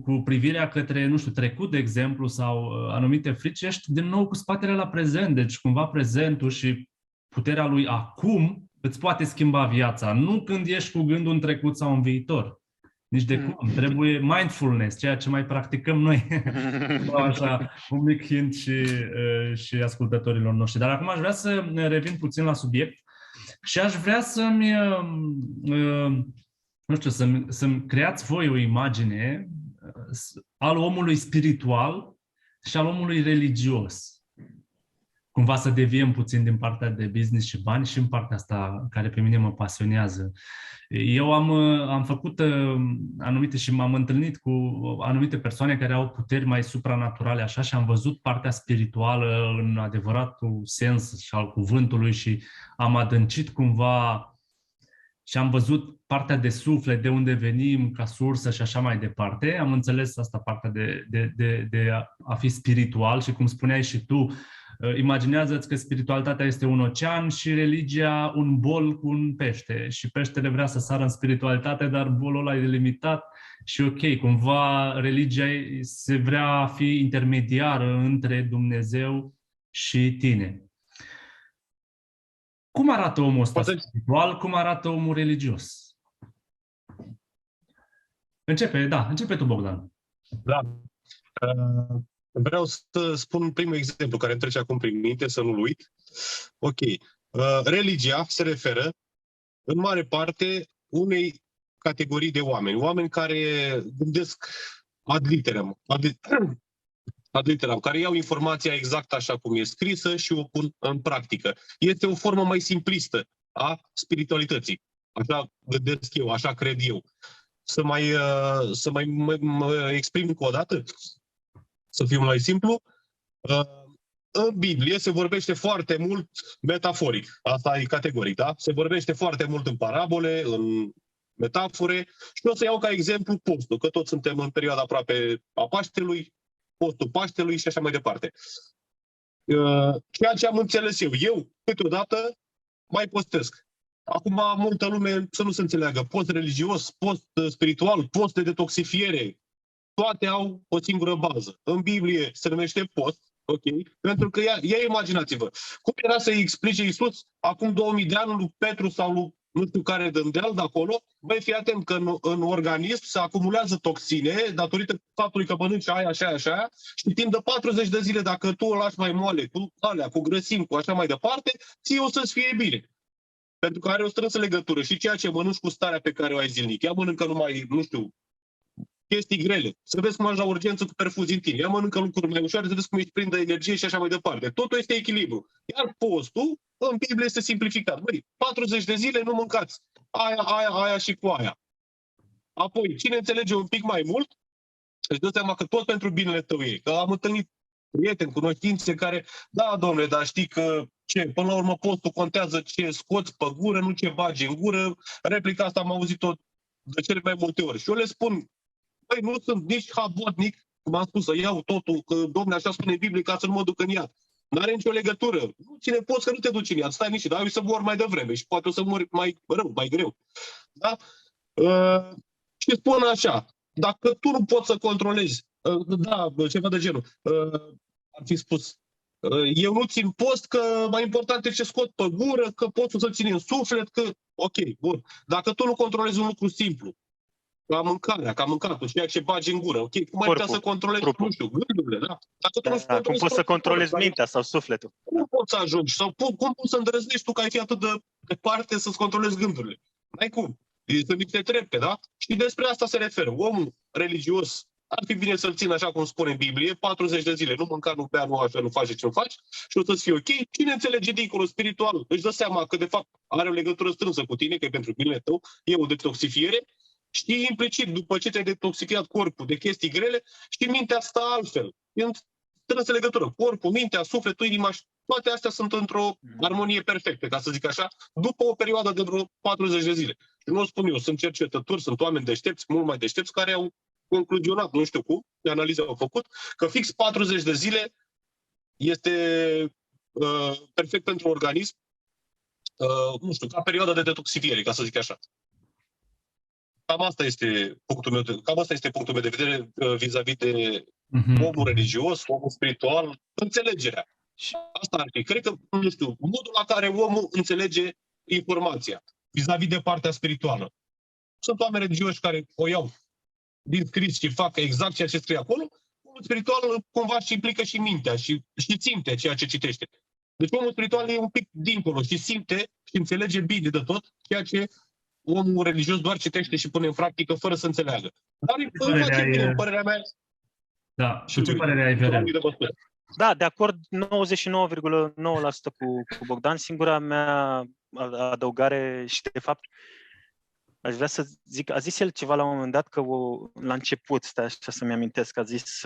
Speaker 1: cu privirea către, nu știu, trecut, de exemplu, sau anumite frici, ești din nou cu spatele la prezent. Deci cumva prezentul și puterea lui acum îți poate schimba viața. Nu când ești cu gândul în trecut sau în viitor. Nici de cum. Trebuie mindfulness, ceea ce mai practicăm noi. Așa, un mic hint și ascultătorilor noștri. Dar acum aș vrea să revin puțin la subiect și aș vrea să-mi creați voi o imagine al omului spiritual și al omului religios. cumva să deviem puțin din partea de business și bani și în partea asta care pe mine mă pasionează. Eu am făcut anumite și m-am întâlnit cu anumite persoane care au puteri mai supranaturale așa și am văzut partea spirituală în adevăratul sens și al cuvântului și am adâncit cumva și am văzut partea de suflet, de unde venim ca sursă și așa mai departe. Am înțeles asta, partea de a fi spiritual și cum spuneai și tu, imaginează-ți că spiritualitatea este un ocean și religia un bol cu un pește și peștele vrea să sară în spiritualitate, dar bolul ăla e limitat și ok, cumva religia se vrea a fi intermediară între Dumnezeu și tine. Cum arată omul ăsta spiritual? Cum arată omul religios? Începe tu, Bogdan.
Speaker 2: Da. Vreau să spun primul exemplu care îmi trece acum prin minte, să nu-l uit. Ok. Religia se referă în mare parte unei categorii de oameni. Oameni care gândesc ad literam, care iau informația exact așa cum e scrisă și o pun în practică. Este o formă mai simplistă a spiritualității. Așa gândesc eu, așa cred eu. Să mai exprim încă o dată? Să fiu mai simplu? În Biblie se vorbește foarte mult metaforic. Asta e categoric, da? Se vorbește foarte mult în parabole, în metafore. Și o să iau ca exemplu postul, că toți suntem în perioada aproape a Paștelui, postul Paștelui și așa mai departe. Ceea ce am înțeles eu câteodată mai postesc. Acum multă lume să nu se înțeleagă. Post religios, post spiritual, post de detoxifiere, toate au o singură bază. În Biblie se numește post, ok? Pentru că ia imaginați-vă, cum era să-i explice Iisus acum 2000 de ani lui Petru sau lui nu știu care dândeal de acolo, băi, fii atent că în organism se acumulează toxine datorită faptului că mănânci aia și aia și aia și timp de 40 de zile, dacă tu o lași mai moale, cu alea, cu grăsimi, cu așa mai departe, ție o să-ți fie bine. Pentru că are o strânsă legătură și ceea ce mănânci cu starea pe care o ai zilnic. Ea mănâncă numai, nu știu, chestii grele. Să vezi cum ajungi la urgență cu perfuzii în tine. Ea mănâncă lucruri mai ușoare, să vezi cum ești plin de energie și așa mai departe. Totul este echilibru. Iar postul, în Biblie, este simplificat. Băi, 40 de zile nu mâncați aia și cu aia. Apoi, cine înțelege un pic mai mult, își dă seama că tot pentru binele tău e. Că am întâlnit prieteni, cunoștințe care, da, domnule, dar știi că până la urmă postul contează ce scoți pe gură, nu ce bagi în gură. Replica asta am auzit-o de cele mai multe ori. Și eu le spun, băi, nu sunt nici habotnic, cum am spus, să iau totul, că domnule așa spune Biblie, ca să nu mă duc în iad. N-are nicio legătură. Nu ține poți că nu te duci în iad, stai nici, dar eu să mor mai devreme și poate o să mor mai rău, mai greu. Da? Și spun așa, dacă tu nu poți să controlezi, ceva de genul, ar fi spus, eu nu țin post, că mai important e ce scot pe gură, că poți să țin în suflet, că ok, bun. Dacă tu nu controlezi un lucru simplu, ca mâncarea, ca mâncatul, ceea ce bagi în gură, ok, cum ai putea să controlezi, nu știu, gândurile, da? Dacă tu nu
Speaker 3: cum poți să controlezi mintea sau sufletul?
Speaker 2: Cum poți să ajungi? Sau cum poți să îndrăznești tu că ai fi atât de departe să-ți controlezi gândurile? N-ai cum. Sunt niște trepte, da? Și despre asta se referă. Omul religios ar fi bine să-l țină așa cum spune în Biblie, 40 de zile, nu mânca, nu bea, nu așa, nu face ce nu faci și o să-ți fie ok. Cine înțelege dincolo spiritual își dă seama că de fapt are o legătură strânsă cu tine, că e pentru binele tău, e o detoxifiere. Știi implicit, după ce te-ai detoxifiat corpul de chestii grele, știi mintea stă altfel. E în strânsă legătură. Corpul, mintea, sufletul, inima, toate astea sunt într-o armonie perfectă, ca să zic așa, după o perioadă de vreo 40 de zile. Și nu o spun eu, sunt cercetători, sunt oameni deștepți, mult mai deștepți, care au concluzionat, nu știu cum, de analize au făcut, că fix 40 de zile este perfect pentru organism, nu știu, ca perioada de detoxifiere, ca să zic așa. Cam asta este punctul meu de vedere vis-a-vis de omul religios, omul spiritual, înțelegerea. Asta ar fi. Cred că, nu știu, modul la care omul înțelege informația vis-a-vis de partea spirituală. Sunt oameni religioși care o iau din scris și fac exact ceea ce scrie acolo. Omul spiritual cumva și implică și mintea și simte ceea ce citește. Deci omul spiritual e un pic dincolo și simte și înțelege bine de tot ceea ce omul religios doar citește și pune în practică fără să înțeleagă. Dar îmi face bine, în părerea mea.
Speaker 1: Da, și ce părere ai, Viorel?
Speaker 3: Da, de acord 99,9% cu Bogdan. Singura mea adăugare și de fapt aș vrea să zic, a zis el ceva la un moment dat că la început, stai așa să-mi amintesc, a zis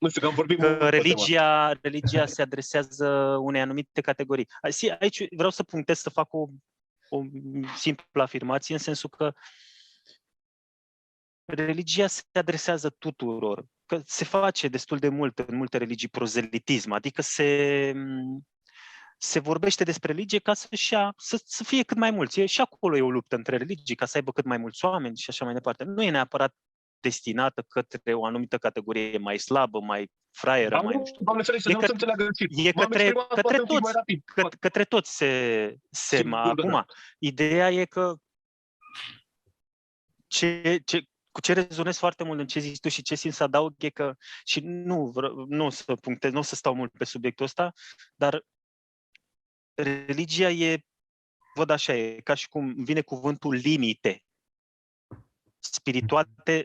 Speaker 2: Nu știu, că am vorbit
Speaker 3: că
Speaker 2: mult pe tema.
Speaker 3: religia se adresează unei anumite categorii. Aici vreau să punctez, să fac o simplă afirmație, în sensul că religia se adresează tuturor, că se face destul de mult în multe religii prozelitism, adică se vorbește despre religie ca să fie cât mai mulți. Și acolo e o luptă între religii, ca să aibă cât mai mulți oameni și așa mai departe. Nu e neapărat destinată către o anumită categorie mai slabă, mai fraieră, mai nu știu.
Speaker 2: Doamne ferește, nu se înțeleagă
Speaker 3: E către toți se acum. Ideea e că cu ce rezonez foarte mult în ce zici tu și ce simt să adaug e că, și nu o să punctez, nu o să stau mult pe subiectul ăsta, dar religia văd așa, e ca și cum vine cuvântul limite.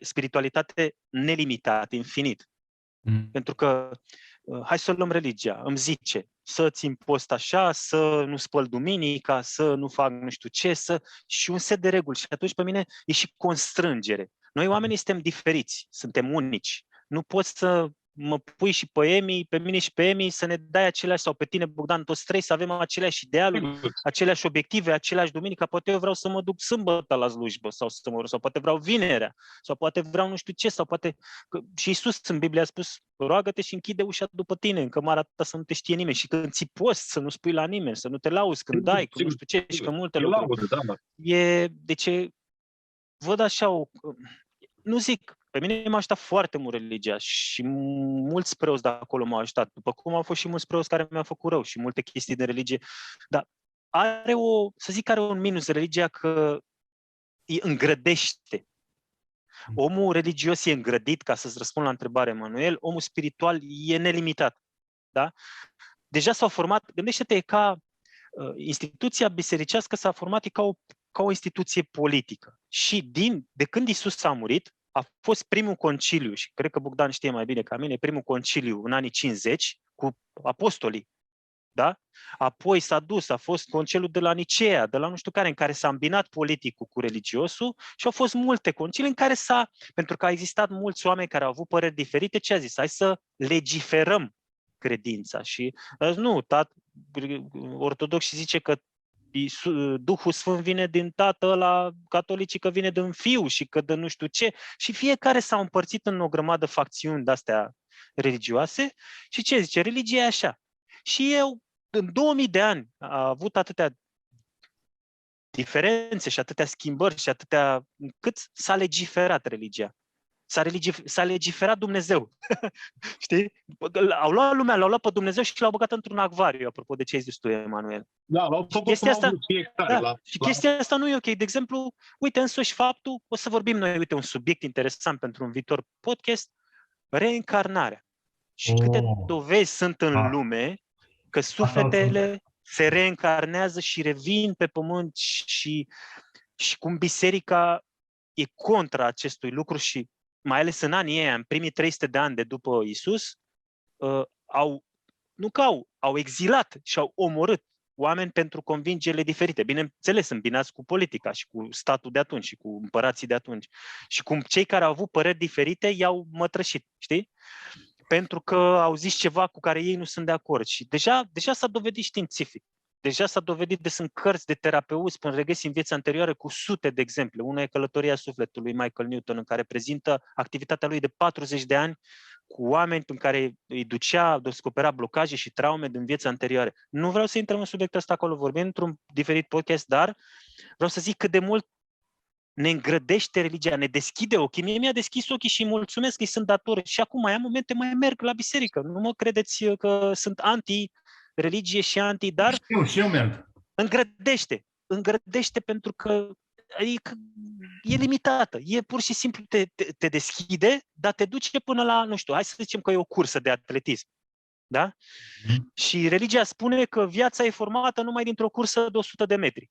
Speaker 3: Spiritualitate nelimitată, infinit. Pentru că, hai să luăm religia, îmi zice să țin post așa, să nu spăl duminica, să nu fac nu știu ce, și un set de reguli. Și atunci pe mine e și constrângere. Noi oamenii suntem diferiți, suntem unici. Nu poți să mă pui și pe mine și pe Emi să ne dai aceleași, sau pe tine, Bogdan, toți trei să avem aceleași idealuri, aceleași obiective, aceleași duminică. Poate eu vreau să mă duc sâmbătă la slujbă sau poate vreau vinerea, sau poate vreau nu știu ce, sau poate... Și Iisus în Biblie a spus, roagă-te și închide ușa după tine, în cămara ta să nu te știe nimeni. Și când ții post, să nu spui la nimeni, să nu te lauzi când dai, că nu știu ce, și că multe lucruri. Deci văd așa nu zic, pe mine m-a ajutat foarte mult religia și mulți preoți de acolo m-au ajutat, după cum au fost și mulți preoți care mi-au făcut rău și multe chestii de religie. Dar are un minus religia, că îi îngrădește. Omul religios e îngrădit, ca să-ți răspund la întrebare, Emanuel, omul spiritual e nelimitat. Da? Deja s-au format, gândește-te, e ca instituția bisericească s-a format ca o instituție politică. Și de când Iisus a murit, a fost primul conciliu, și cred că Bogdan știe mai bine ca mine, primul conciliu în anii 50 cu apostolii. Da? Apoi a fost conciliul de la Nicea, de la nu știu care, în care s-a îmbinat politicul cu religiosul, și au fost multe concilii în care pentru că a existat mulți oameni care au avut păreri diferite, ce a zis? Hai să legiferăm credința. Și nu, ortodoxii zice că Duhul Sfânt vine din Tatăl, la catolicii că vine din Fiu și că de nu știu ce. Și fiecare s-a împărțit în o grămadă facțiuni de-astea religioase. Și ce zice? Religia e așa. Și eu, în 2000 de ani, a avut atâtea diferențe și atâtea schimbări și cât s-a legiferat religia. S-a legiferat Dumnezeu. Știi? L-au luat pe Dumnezeu și l-au băgat într-un acvariu, apropo de ce ai zis tu, Emanuel.
Speaker 2: Da, l-au făcut cum au vrut fiecare.
Speaker 3: Și chestia asta nu e ok. De exemplu, uite, însuși faptul, o să vorbim noi, uite, un subiect interesant pentru un viitor podcast, reîncarnarea. Și câte dovezi sunt în lume că sufletele se reîncarnează și revin pe pământ, și cum biserica e contra acestui lucru și mai ales în anii ăia, în primii 300 de ani de după Iisus, au exilat și au omorât oameni pentru convingerile diferite. Bineînțeles, îmbinați cu politica și cu statul de atunci și cu împărații de atunci. Și cum cei care au avut păreri diferite i-au mătrășit, știi? Pentru că au zis ceva cu care ei nu sunt de acord. Și deja s-a dovedit științific. Deja s-a dovedit, sunt cărți de terapeuți până regăsi în viața anterioară cu sute de exemple. Una e Călătoria sufletului Michael Newton, în care prezintă activitatea lui de 40 de ani cu oameni în care îi descopera blocaje și traume din viața anterioară. Nu vreau să intrăm în subiectul ăsta acolo, vorbim într-un diferit podcast, dar vreau să zic cât de mult ne îngrădește religia, ne deschide ochii. Mie mi-a deschis ochii și mulțumesc că îi sunt dator. Și acum, mai am momente, mai merg la biserică. Nu mă credeți că sunt anti-religie și dar
Speaker 1: și eu merg.
Speaker 3: Îngrădește pentru că e limitată. E pur și simplu te deschide, dar te duce până la, nu știu, hai să zicem că e o cursă de atletism. Da? Și religia spune că viața e formată numai dintr-o cursă de 100 de metri.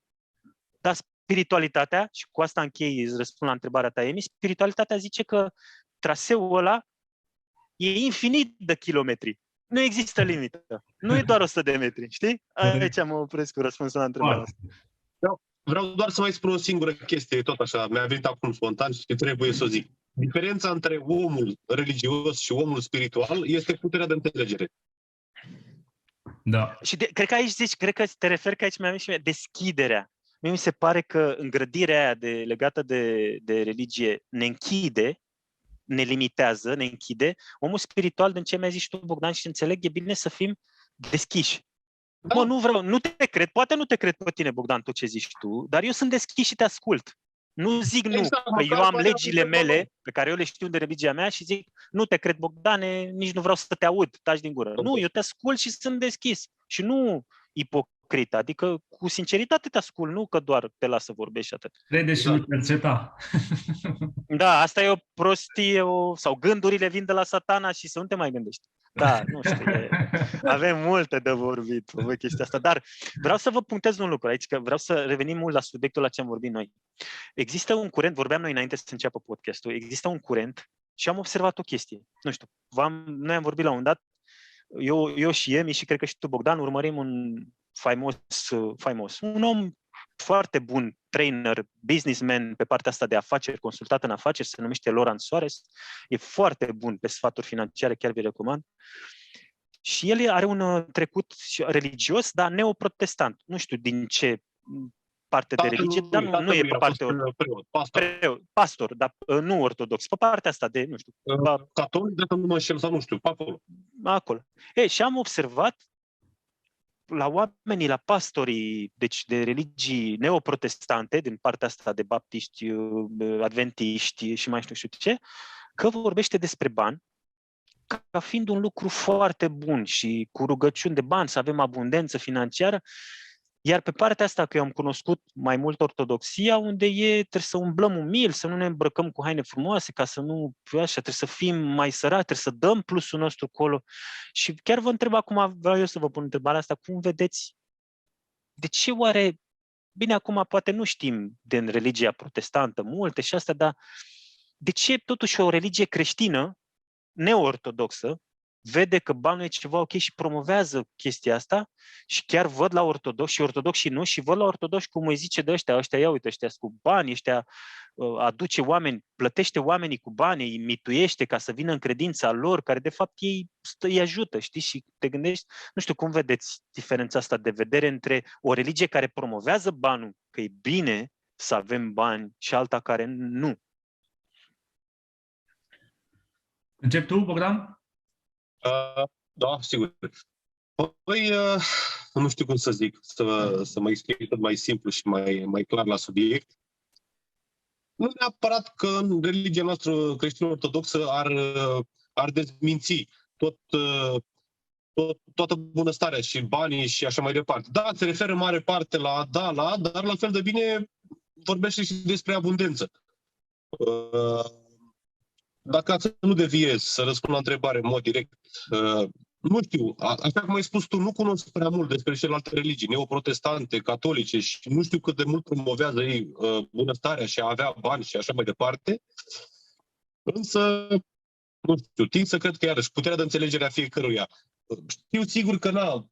Speaker 3: Dar spiritualitatea, și cu asta închei, răspund la întrebarea ta, Emi, spiritualitatea zice că traseul ăla e infinit de kilometri. Nu există limită. Nu e doar 100 de metri, știi? Aici mă opresc cu răspunsul la întrebarea asta.
Speaker 2: Vreau doar să mai spun o singură chestie, tot așa, mi-a venit acum spontan și trebuie să o zic. Diferența între omul religios și omul spiritual este puterea de înțelegere.
Speaker 1: Da.
Speaker 3: Și cred că aici zici, cred că te referi că aici mi-am și deschiderea. Mie mi se pare că îngrădirea aia legată de religie ne închide, ne limitează, ne închide. Omul spiritual, din ce mi-ai zis și tu, Bogdan, și înțeleg, e bine să fim deschiși.
Speaker 2: Da.
Speaker 3: Mă, nu vreau, nu te cred, poate nu te cred pe tine, Bogdan, tot ce zici tu, dar eu sunt deschis și te ascult. Nu zic nu,
Speaker 2: Exact,
Speaker 3: că eu am legile mele, pe care eu le știu de religia mea și zic, nu te cred, Bogdane, nici nu vreau să te aud, taci din gură. Nu, eu te ascult și sunt deschis. Și nu ipocrit, adică cu sinceritate te ascult, nu că doar te las să vorbești și atât.
Speaker 1: Crede și nu cerceta.
Speaker 3: Da, asta e o prostie, sau gândurile vin de la Satana și să nu te mai gândești. Da, nu știu, avem multe de vorbit pe chestia asta, dar vreau să vă punctez un lucru aici, că vreau să revenim mult la subiectul la ce am vorbit noi. Există un curent, vorbeam noi înainte să înceapă podcastul, există un curent și am observat o chestie. Nu știu, noi am vorbit la un dat, eu și Emi și cred că și tu, Bogdan, urmărim un faimos, un om foarte bun, trainer, businessman pe partea asta de afaceri, consultat în afaceri, se numește Laurent Soares, e foarte bun pe sfaturi financiare, chiar vi recomand. Și el are un trecut religios, dar neoprotestant. Nu știu din ce parte de religie, dar nu e pe partea pastor, dar nu ortodox, pe partea asta de, nu știu.
Speaker 2: Catolic, dacă nu mă înșel sau nu știu, pe acolo.
Speaker 3: Acolo. Și am observat la oamenii, la pastorii, deci de religii neoprotestante, din partea asta de baptiști, adventiști și mai știu ce, că vorbește despre bani ca fiind un lucru foarte bun și cu rugăciuni de bani, să avem abundență financiară. Iar pe partea asta, că eu am cunoscut mai mult ortodoxia, unde trebuie să umblăm umil, să nu ne îmbrăcăm cu haine frumoase, ca să nu, așa, trebuie să fim mai săraci, trebuie să dăm plusul nostru acolo. Și chiar vă întreb acum, vreau eu să vă pun întrebarea asta, cum vedeți, de ce oare, bine, acum poate nu știm din religia protestantă multe și asta, dar de ce totuși o religie creștină, neortodoxă, vede că banul e ceva ok și promovează chestia asta și chiar văd la ortodoxi și ortodoxi și nu și văd la ortodoxi cum îi zice de ăștia, ia uite, ăștia cu bani, ăștia aduce oameni, plătește oamenii cu bani, îi mituiește ca să vină în credința lor, care de fapt îi ajută, știi? Și te gândești, nu știu, cum vedeți diferența asta de vedere între o religie care promovează banul, că e bine să avem bani, și alta care nu.
Speaker 1: Încep tu, Bogdan?
Speaker 2: Da, sigur. Păi, nu știu cum să zic, să mă explic tot mai simplu și mai clar la subiect. Nu neapărat că în religia noastră creștin-ortodoxă ar dezminți toată bunăstarea și banii și așa mai departe. Da, se referă în mare parte dar la fel de bine vorbește și despre abundență. Dacă să nu deviez, să răspund la întrebare în mod direct, nu știu, așa cum ai spus tu, nu cunosc prea mult despre celelalte religii, neoprotestante, catolice, și nu știu cât de mult promovează ei bunăstarea și a avea bani și așa mai departe, însă, nu știu, tind să cred că iarăși puterea de înțelegere a fiecăruia. Știu sigur că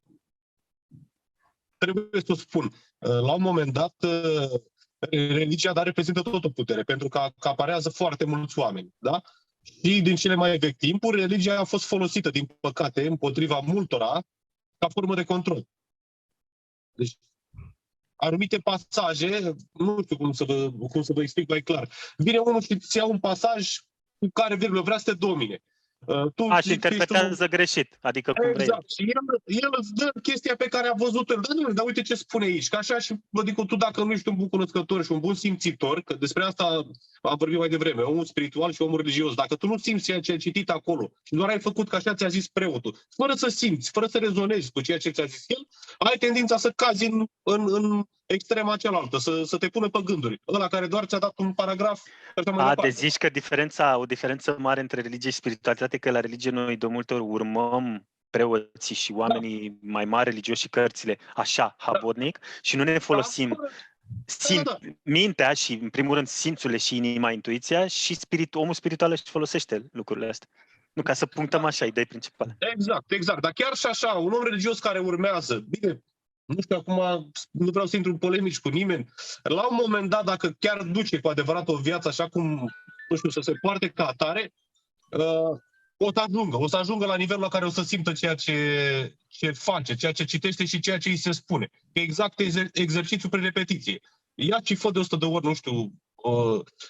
Speaker 2: trebuie să o spun, la un moment dat, religia reprezintă tot o putere, pentru că acaparează foarte mulți oameni, da? Și din cele mai vechi timpuri, religia a fost folosită, din păcate, împotriva multora, ca formă de control. Deci, anumite pasaje, nu știu cum să vă explic mai clar. Vine unul și îți ia un pasaj cu care, vrea să te domine.
Speaker 3: Și interpretează greșit, adică cum vrei.
Speaker 2: Exact. Și el îți dă chestia pe care a văzut-o. Dar uite ce spune aici. Că așa și, adică tu dacă nu ești un bun cunoscător și un bun simțitor, că despre asta am vorbit mai devreme, omul spiritual și omul religios, dacă tu nu simți ceea ce ai citit acolo și doar ai făcut că așa ți-a zis preotul, fără să simți, fără să rezonezi cu ceea ce ți-a zis el, ai tendința să cazi în extrema cealaltă, să te pună pe gânduri. Ăla care doar ți-a dat un paragraf.
Speaker 3: Deci zici că o diferență mare între religie și spiritualitate, că la religie noi de multe ori urmăm preoții și oamenii mai mari religioși și cărțile așa, habornic, și nu ne folosim mintea și, în primul rând, simțurile și inima, intuiția, și omul spiritual își folosește lucrurile astea. Nu, ca să punctăm așa idei principale.
Speaker 2: Exact. Dar chiar și așa, un om religios care urmează, bine, nu știu, acum nu vreau să intru în polemici cu nimeni, la un moment dat, dacă chiar duce cu adevărat o viață așa cum, nu știu, să se poarte ca atare, o să ajungă la nivelul la care o să simtă ceea ce face, ceea ce citește și ceea ce îi se spune. E exact exercițiul prin repetiție. Ia și fă de 100 de ori, nu știu,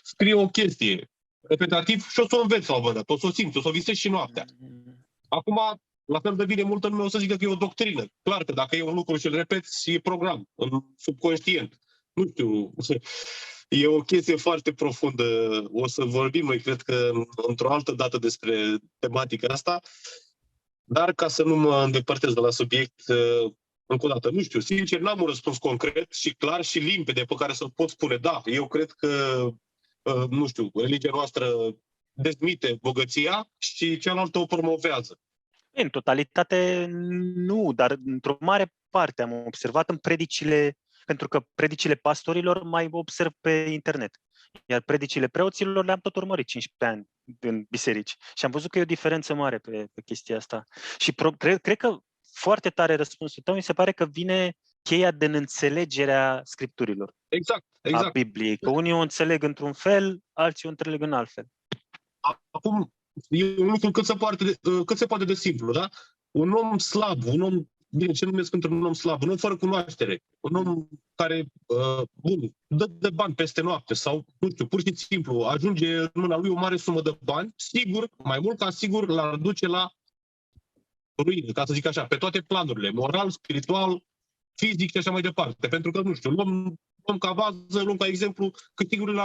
Speaker 2: scrie o chestie repetativ și o să o înveți la un moment dat, o să o simți, o să o visezi și noaptea. Acum, la fel de bine, multă lume o să zică că e o doctrină. Clar că dacă e un lucru și îl repeți, e program, în subconștient. Nu știu, e o chestie foarte profundă. O să vorbim noi, cred că, într-o altă dată despre tematica asta. Dar ca să nu mă îndepărtez de la subiect, încă o dată, nu știu, sincer, n-am un răspuns concret și clar și limpede pe care să pot spune, da, eu cred că, nu știu, religia noastră dezmite bogăția și cealaltă o promovează.
Speaker 3: În totalitate nu, dar într-o mare parte am observat în predicile, pentru că predicile pastorilor mai observ pe internet, iar predicile preoților le-am tot urmărit 15 ani în biserici și am văzut că e o diferență mare pe chestia asta. Și cred că foarte tare răspunsul tău, mi se pare că vine cheia de înțelegerea scripturilor.
Speaker 2: Exact.
Speaker 3: A Bibliei, că unii o înțeleg într-un fel, alții o înțeleg în altfel.
Speaker 2: Acum, e un lucru cât se poate de simplu, da? Un om slab, un om, bine, ce numesc într-un om slab? Un om fără cunoaștere, un om care, dă de bani peste noapte sau, nu știu, pur și simplu ajunge în mâna lui o mare sumă de bani, sigur, mai mult ca sigur, l-ar duce la ruină, ca să zic așa, pe toate planurile, moral, spiritual, fizic și așa mai departe. Pentru că, nu știu, luăm ca bază, luăm ca exemplu câștigurile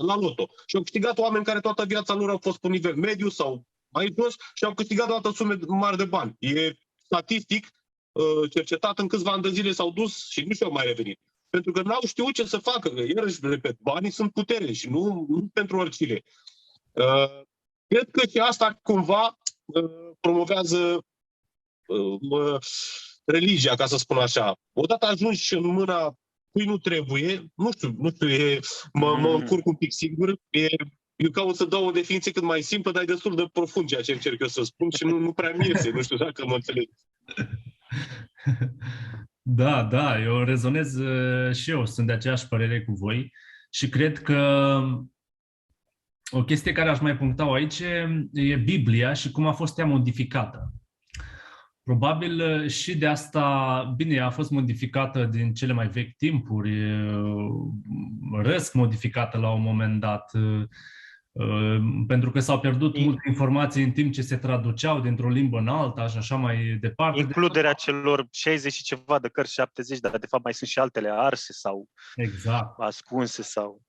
Speaker 2: la loto. Și au câștigat oameni care toată viața lor au fost pe nivel mediu sau mai jos și au câștigat o dată sume mari de bani. E statistic cercetat, în câțiva ani de zile s-au dus și nu și-au mai revenit. Pentru că n-au știut ce să facă. Iarăși, repet, banii sunt putere și nu pentru oricine. Cred că și asta cumva promovează religia, ca să spun așa. Odată ajungi în mâna cui nu trebuie, nu știu, mă încurc un pic sigur, eu caut să dau o definiție cât mai simplă, dar e destul de profund ceea ce încerc eu să spun și nu prea mi iese, nu știu dacă mă înțeleg.
Speaker 1: Da, eu rezonez și eu, sunt de aceeași părere cu voi și cred că o chestie care aș mai puncta aici e Biblia și cum a fost ea modificată. Probabil și de asta, bine, a fost modificată din cele mai vechi timpuri, răsc modificată la un moment dat, pentru că s-au pierdut multe informații în timp ce se traduceau dintr-o limbă în alta și așa mai departe.
Speaker 3: Includerea celor 60 și ceva de cărți, 70, dar de fapt mai sunt și altele arse sau ascunse sau...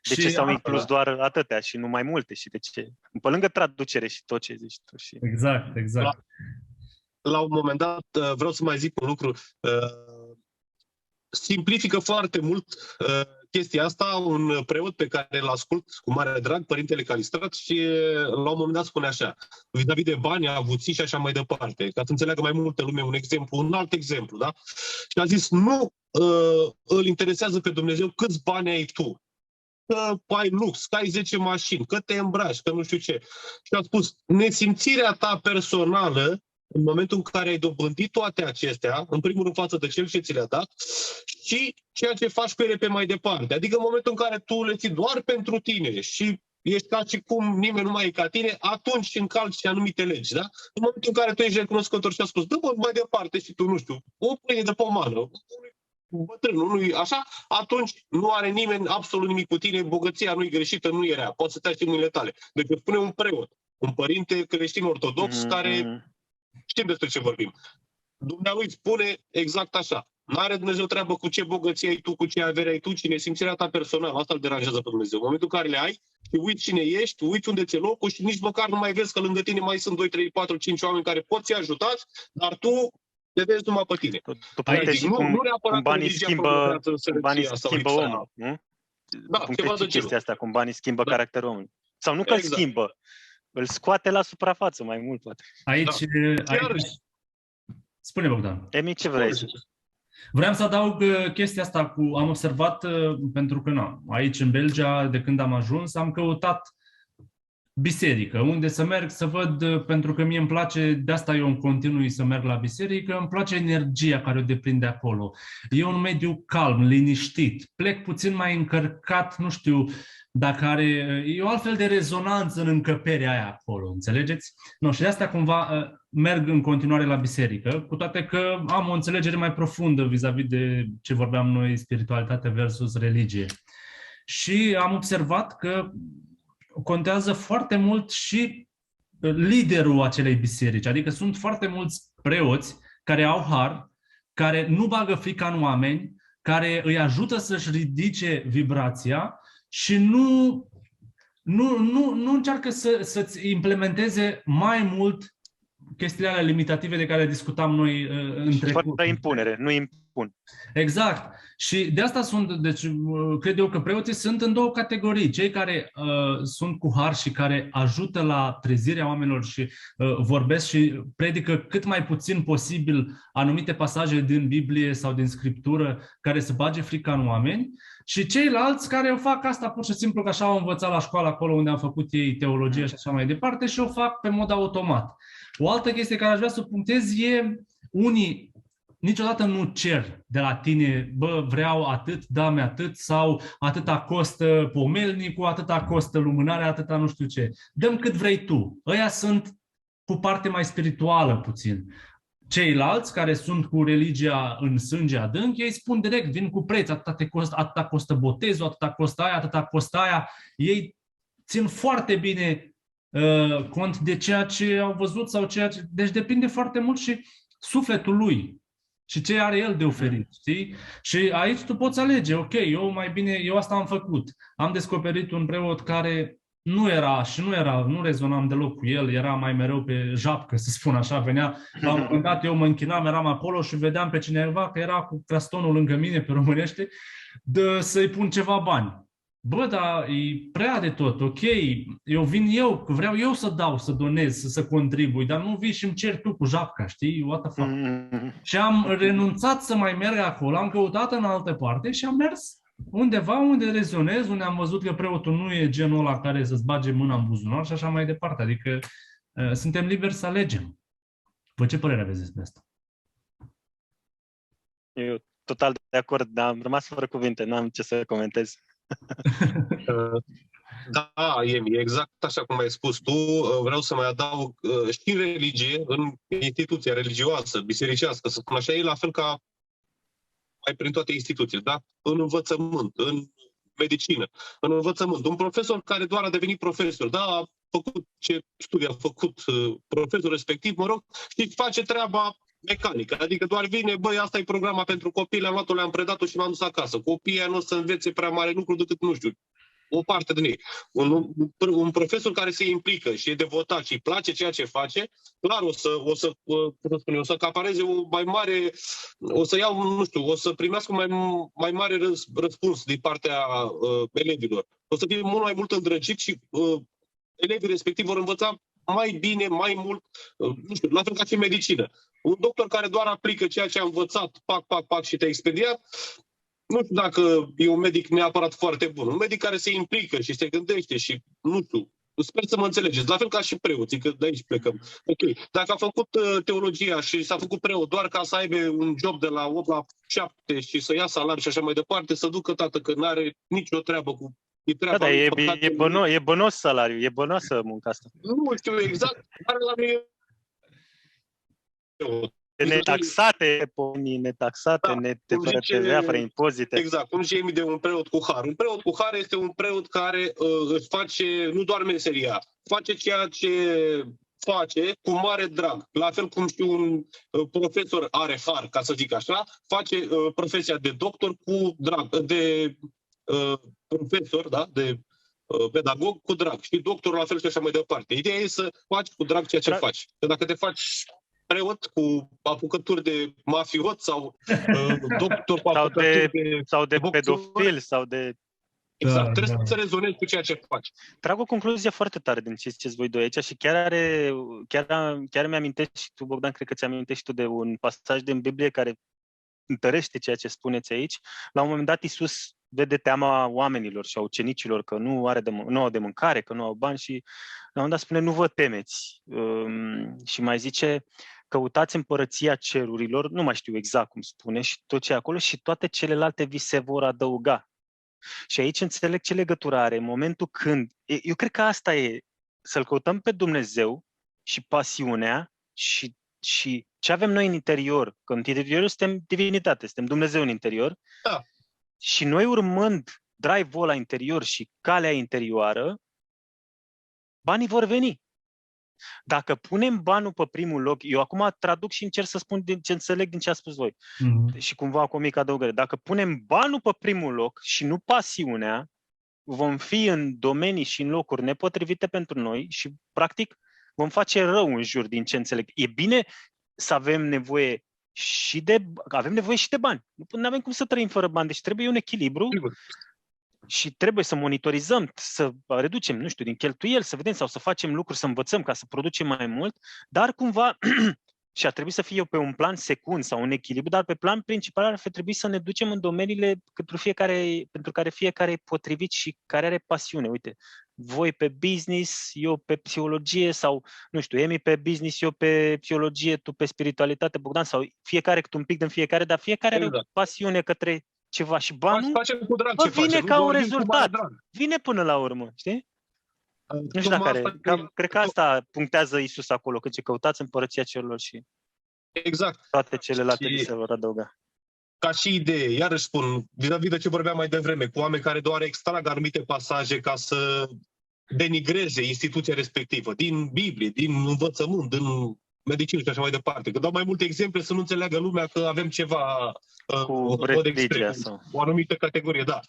Speaker 3: De ce s-au inclus doar atâtea și nu mai multe și de ce? Pe lângă traducere și tot ce zici tu. Și...
Speaker 1: Exact.
Speaker 2: La un moment dat, vreau să mai zic un lucru, simplifică foarte mult chestia asta un preot pe care îl ascult cu mare drag, Părintele Calistrat, și la un moment dat spune așa, vis-a-vis de bani, avuții și așa mai departe, ca să înțeleagă mai multă lume un alt exemplu, da? Și a zis, nu îl interesează pe Dumnezeu câți bani ai tu, că ai lux, că ai 10 mașini, că te îmbraci, că nu știu ce. Și a spus, nesimțirea ta personală, în momentul în care ai dobândit toate acestea, în primul rând față de cel ce ți le-a dat, și ceea ce faci cu ele pe mai departe. Adică în momentul în care tu le ții doar pentru tine și ești ca și cum nimeni nu mai e ca tine, atunci încalci anumite legi, da? În momentul în care tu ești recunoscător și a spus, dă-mă mai departe și tu, nu știu, o pâine de pomană, bătrân, nu așa, atunci nu are nimeni absolut nimic cu tine, bogăția nu e greșită, nu e rea, poți să te aști mâinile tale. Deci îți spune un preot, un părinte creștin ortodox care știm despre ce vorbim. Dumnealui îți spune exact așa. N-are Dumnezeu treabă cu ce bogăție ai tu, cu ce avere ai tu, ci nesimțirea ta personală. Asta îl deranjează pe Dumnezeu. În momentul în care le ai și uiți cine ești, uiți unde ți-e locul și nici măcar nu mai vezi că lângă tine mai sunt 2, 3, 4, 5 oameni care pot fi ajutați, dar tu te vezi numai pe tine.
Speaker 3: Nu neapărat banii schimbă omul, nu?
Speaker 2: Da, ceva de
Speaker 3: chestia asta, cum banii schimbă caracterul omului. Sau nu că îl schimbă, îl scoate la suprafață mai mult, poate.
Speaker 1: Aici... Spune, Bogdan.
Speaker 3: Emi, ce vrei?
Speaker 1: Vreau să adaug chestia asta am observat, pentru că aici în Belgia, de când am ajuns, am căutat biserică, unde să merg să văd, pentru că mie îmi place, de asta eu îmi continui să merg la biserică, îmi place energia care o deprinde acolo. E un mediu calm, liniștit, plec puțin mai încărcat, nu știu dacă are, e o altfel de rezonanță în încăperea aia acolo, înțelegeți? No, și de asta cumva merg în continuare la biserică, cu toate că am o înțelegere mai profundă vis-a-vis de ce vorbeam noi, spiritualitate versus religie. Și am observat că contează foarte mult și liderul acelei biserici. Adică sunt foarte mulți preoți care au har, care nu bagă frica în oameni, care îi ajută să-și ridice vibrația și nu încearcă să-ți implementeze mai mult chestiile alea limitative de care discutam noi în trecut.
Speaker 3: Fără impunere, nu impun.
Speaker 1: Exact. Și de asta cred eu că preoții sunt în două categorii. Cei care sunt cu har și care ajută la trezirea oamenilor și vorbesc și predică cât mai puțin posibil anumite pasaje din Biblie sau din Scriptură care să bage frica în oameni, și ceilalți care o fac asta pur și simplu că așa au învățat la școală acolo unde am făcut ei teologie și așa mai departe și o fac pe mod automat. O altă chestie care aș vrea să o punctez e unii niciodată nu cer de la tine, bă, vreau atât, dă-mi atât, sau atâta costă pomelnicul, atâta costă lumânarea, atâta nu știu ce. Dăm cât vrei tu. Ăia sunt cu parte mai spirituală puțin. Ceilalți care sunt cu religia în sânge adânc, ei spun direct, vin cu preț, atâta costă botezul, atâta costă aia, atâta costă aia. Ei țin foarte bine cont de ceea ce au văzut sau ceea ce... Deci depinde foarte mult și sufletul lui și ce are el de oferit, știi? Și aici tu poți alege, ok, eu asta am făcut. Am descoperit un preot care nu rezonam deloc cu el, era mai mereu pe japcă, să spun așa, venea, la un moment dat eu mă închinam, eram acolo și vedeam pe cineva că era cu crastonul lângă mine, pe românește, să-i pun ceva bani. Bă, dar e prea de tot, ok, vreau eu să dau, să donez, să contribui, dar nu vii și îmi ceri tu cu japca, știi? What the fuck? Și am renunțat să mai merg acolo, am căutat în altă parte și am mers undeva unde rezonez, unde am văzut că preotul nu e genul ăla care să-ți bage mâna în buzunar și așa mai departe. Adică suntem liberi să alegem. Vă ce părere aveți despre asta?
Speaker 3: Eu total de acord, dar am rămas fără cuvinte, n-am ce să comentez.
Speaker 2: Da, Emi, exact așa cum ai spus tu, vreau să mai adaug și în religie, în instituția religioasă, bisericească, să spun așa, e la fel ca mai prin toate instituțiile, da? În învățământ, în medicină, în învățământ. Un profesor care doar a devenit profesor, da, a făcut ce studii a făcut profesorul respectiv, mă rog, și face treaba mecanică, adică doar vine, băi, asta e programa pentru copii, le-am luat-o, le-am predat-o și m-am dus acasă. Copiii nu o să învețe prea mare lucru decât, nu știu, o parte din ei. Un profesor care se implică și e devotat și îi place ceea ce face, clar o să acapareze o mai mare, o să primească mai mare răspuns din partea elevilor. O să fie mult mai mult îndrăgit și elevii respectiv vor învăța mai bine, mai mult, nu știu, la fel ca și în medicină. Un doctor care doar aplică ceea ce a învățat, pac, și te-a expediat, nu știu dacă e un medic neapărat foarte bun. Un medic care se implică și se gândește și, nu știu, sper să mă înțelegeți, la fel ca și preoții, că de aici plecăm. Ok, dacă a făcut teologia și s-a făcut preot doar ca să aibă un job de la 8 la 7 și să ia salariu și așa mai departe, să ducă tată că n-are nicio treabă cu...
Speaker 3: Da, e bănos salariu, e bănoasă munca asta.
Speaker 2: Nu știu exact, dar la mine...
Speaker 3: Netaxate, fără TVA, fără impozite.
Speaker 2: Exact, cum zice de un preot cu har. Un preot cu har este un preot care își face nu doar meseria, face ceea ce face cu mare drag. La fel cum și un profesor are har, ca să zic așa, face profesia de doctor cu drag, de profesor, da, de pedagog cu drag. Și doctorul la fel și așa mai departe. Ideea e să faci cu drag ceea ce faci. Că dacă te faci preot cu apucături de mafiot sau doctor cu apucături
Speaker 3: sau de pedofil sau de...
Speaker 2: Exact, trebuie să rezonezi cu ceea ce faci.
Speaker 3: Trag o concluzie foarte tare din ce ziceți voi doi aici și chiar mi-amintești și tu, Bogdan, cred că ți-amintești tu de un pasaj din Biblie care întărește ceea ce spuneți aici. La un moment dat Iisus vede teama oamenilor și a ucenicilor că nu au de mâncare, că nu au bani și la un moment dat spune, nu vă temeți. Și mai zice, căutați împărăția cerurilor, nu mai știu exact cum spune, și tot ce e acolo și toate celelalte vi se vor adăuga. Și aici înțeleg ce legătură are în momentul când, eu cred că asta e, să-L căutăm pe Dumnezeu și pasiunea și ce avem noi în interior, că în interior suntem divinitate, suntem Dumnezeu în interior,
Speaker 2: Da.
Speaker 3: și noi urmând drive-ul ăla interior și calea interioară, banii vor veni. Dacă punem banul pe primul loc, eu acum traduc și încerc să spun ce înțeleg din ce a spus voi, și cumva cu o mică adăugare. Dacă punem banul pe primul loc și nu pasiunea, vom fi în domenii și în locuri nepotrivite pentru noi și, practic, vom face rău în jur din ce înțeleg. E bine să avem nevoie avem nevoie și de bani. Nu avem cum să trăim fără bani, deci trebuie un echilibru. Și trebuie să monitorizăm, să reducem, nu știu, din cheltuieli, să vedem sau să facem lucruri, să învățăm ca să producem mai mult, dar cumva, și ar trebui să fie pe un plan secund sau un echilibru, dar pe plan principal ar trebui să ne ducem în domeniile pentru care fiecare e potrivit și care are pasiune. Uite, voi pe business, eu pe psihologie sau, nu știu, Emi pe business, eu pe psihologie, tu pe spiritualitate, Bogdan, sau fiecare cât un pic din fiecare, dar fiecare are o pasiune către ceva și banul vine ca un rezultat. Vine până la urmă, știi? Nu știu dacă cred că asta punctează Iisus acolo, că căutați împărăția cerurilor și
Speaker 2: exact.
Speaker 3: Toate celelalte vi se vor adăuga.
Speaker 2: Ca și idee, iarăși spun, vis-a-vis de ce vorbeam mai devreme, cu oameni care doar extrag anumite pasaje ca să denigreze instituția respectivă, din Biblie, din învățământ, din medicină și așa mai departe. Că dau mai multe exemple să nu înțeleagă lumea că avem ceva
Speaker 3: cu religia sau
Speaker 2: o anumită categorie, da.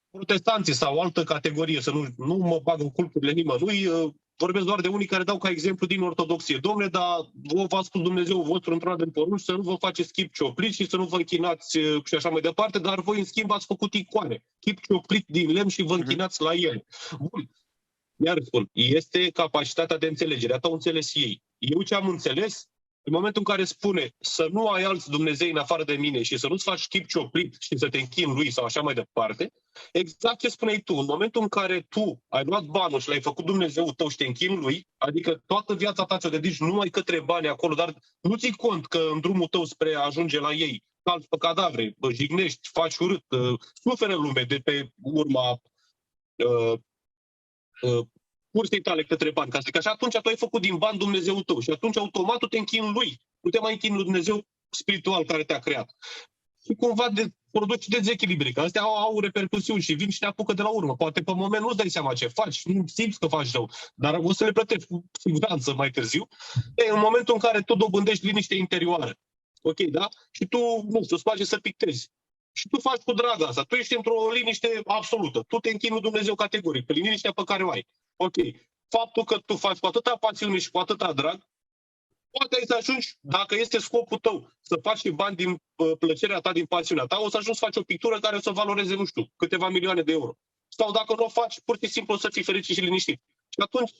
Speaker 2: Protestanții sau o altă categorie, să nu mă bag în culturile nimănui, vorbesc doar de unii care dau ca exemplu din ortodoxie. Dom'le, dar v-a spus Dumnezeu vostru într-una din porunci să nu vă faceți chip cioplit și să nu vă închinați și așa mai departe, dar voi în schimb ați făcut icoane, chip cioplit din lemn și vă închinați la el. Bun. Iar spun, este capacitatea de înțelegere, atât au înțeles ei. Eu ce am înțeles, în momentul în care spune să nu ai alți Dumnezei în afară de mine și să nu-ți faci chip cioplit și să te închini lui sau așa mai departe, exact ce spuneai tu, în momentul în care tu ai luat banul și l-ai făcut Dumnezeu tău și te închini lui, adică toată viața ta ți-o dedici numai către bani acolo, dar nu ții cont că în drumul tău spre a ajunge la ei, calci pe cadavre, jignești, faci urât, suferă lume de pe urma cursei tale către bani, ca să zic așa, atunci tu ai făcut din bani Dumnezeu tău și atunci automat tu te închini lui. Nu te mai închini lui Dumnezeu spiritual care te-a creat. Și cumva produci dezechilibre, că astea au repercusiuni și vin și te apucă de la urmă. Poate pe moment nu-ți dai seama ce faci, nu simți că faci rău, dar o să le plătești cu siguranță mai târziu. În momentul în care tu dobândești liniște interioară, ok, da? Și tu, nu știu, îți place să pictezi. Și tu faci cu drag asta. Tu ești într-o liniște absolută. Tu te închini lui Dumnezeu categoric, pe liniștea pe care o ai. Ok. Faptul că tu faci cu atâta pasiune și cu atâta drag, poate ai să ajungi, dacă este scopul tău, să faci și bani din plăcerea ta, din pasiunea ta, o să ajungi să faci o pictură care o să valoreze, nu știu, câteva milioane de euro. Sau dacă nu o faci, pur și simplu o să fii fericit și liniștit. Și atunci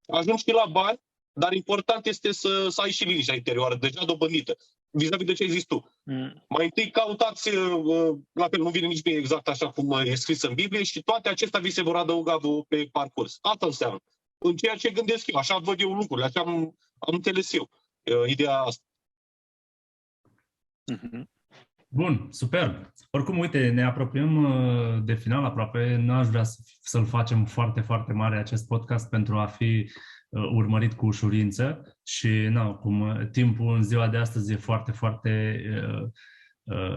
Speaker 2: ajungi și la bani, dar important este să ai și liniștea interioară, deja dobândită. Vis-a-vis de ce ai zis tu. Mai întâi cautați, la fel nu vine nici mie exact așa cum e scris în Biblie, și toate acestea vi se vor adăuga pe parcurs. Asta înseamnă. În ceea ce gândesc eu, așa văd eu lucrurile, așa am înțeles eu ideea asta.
Speaker 1: Bun, superb. Oricum, uite, ne apropiem de final aproape. N-aș vrea să-l facem foarte, foarte mare acest podcast pentru a fi urmărit cu ușurință și cum timpul în ziua de astăzi e foarte, foarte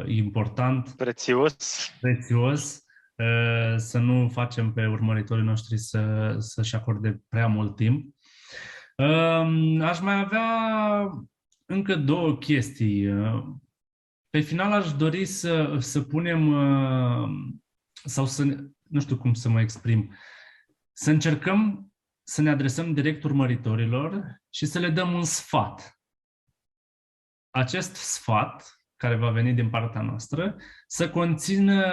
Speaker 1: important. Prețios. Să nu facem pe urmăritorii noștri să-și acorde prea mult timp. Aș mai avea încă două chestii. Pe final aș dori să punem, sau nu știu cum să mă exprim, să încercăm să ne adresăm direct urmăritorilor și să le dăm un sfat. Acest sfat, care va veni din partea noastră, să conțină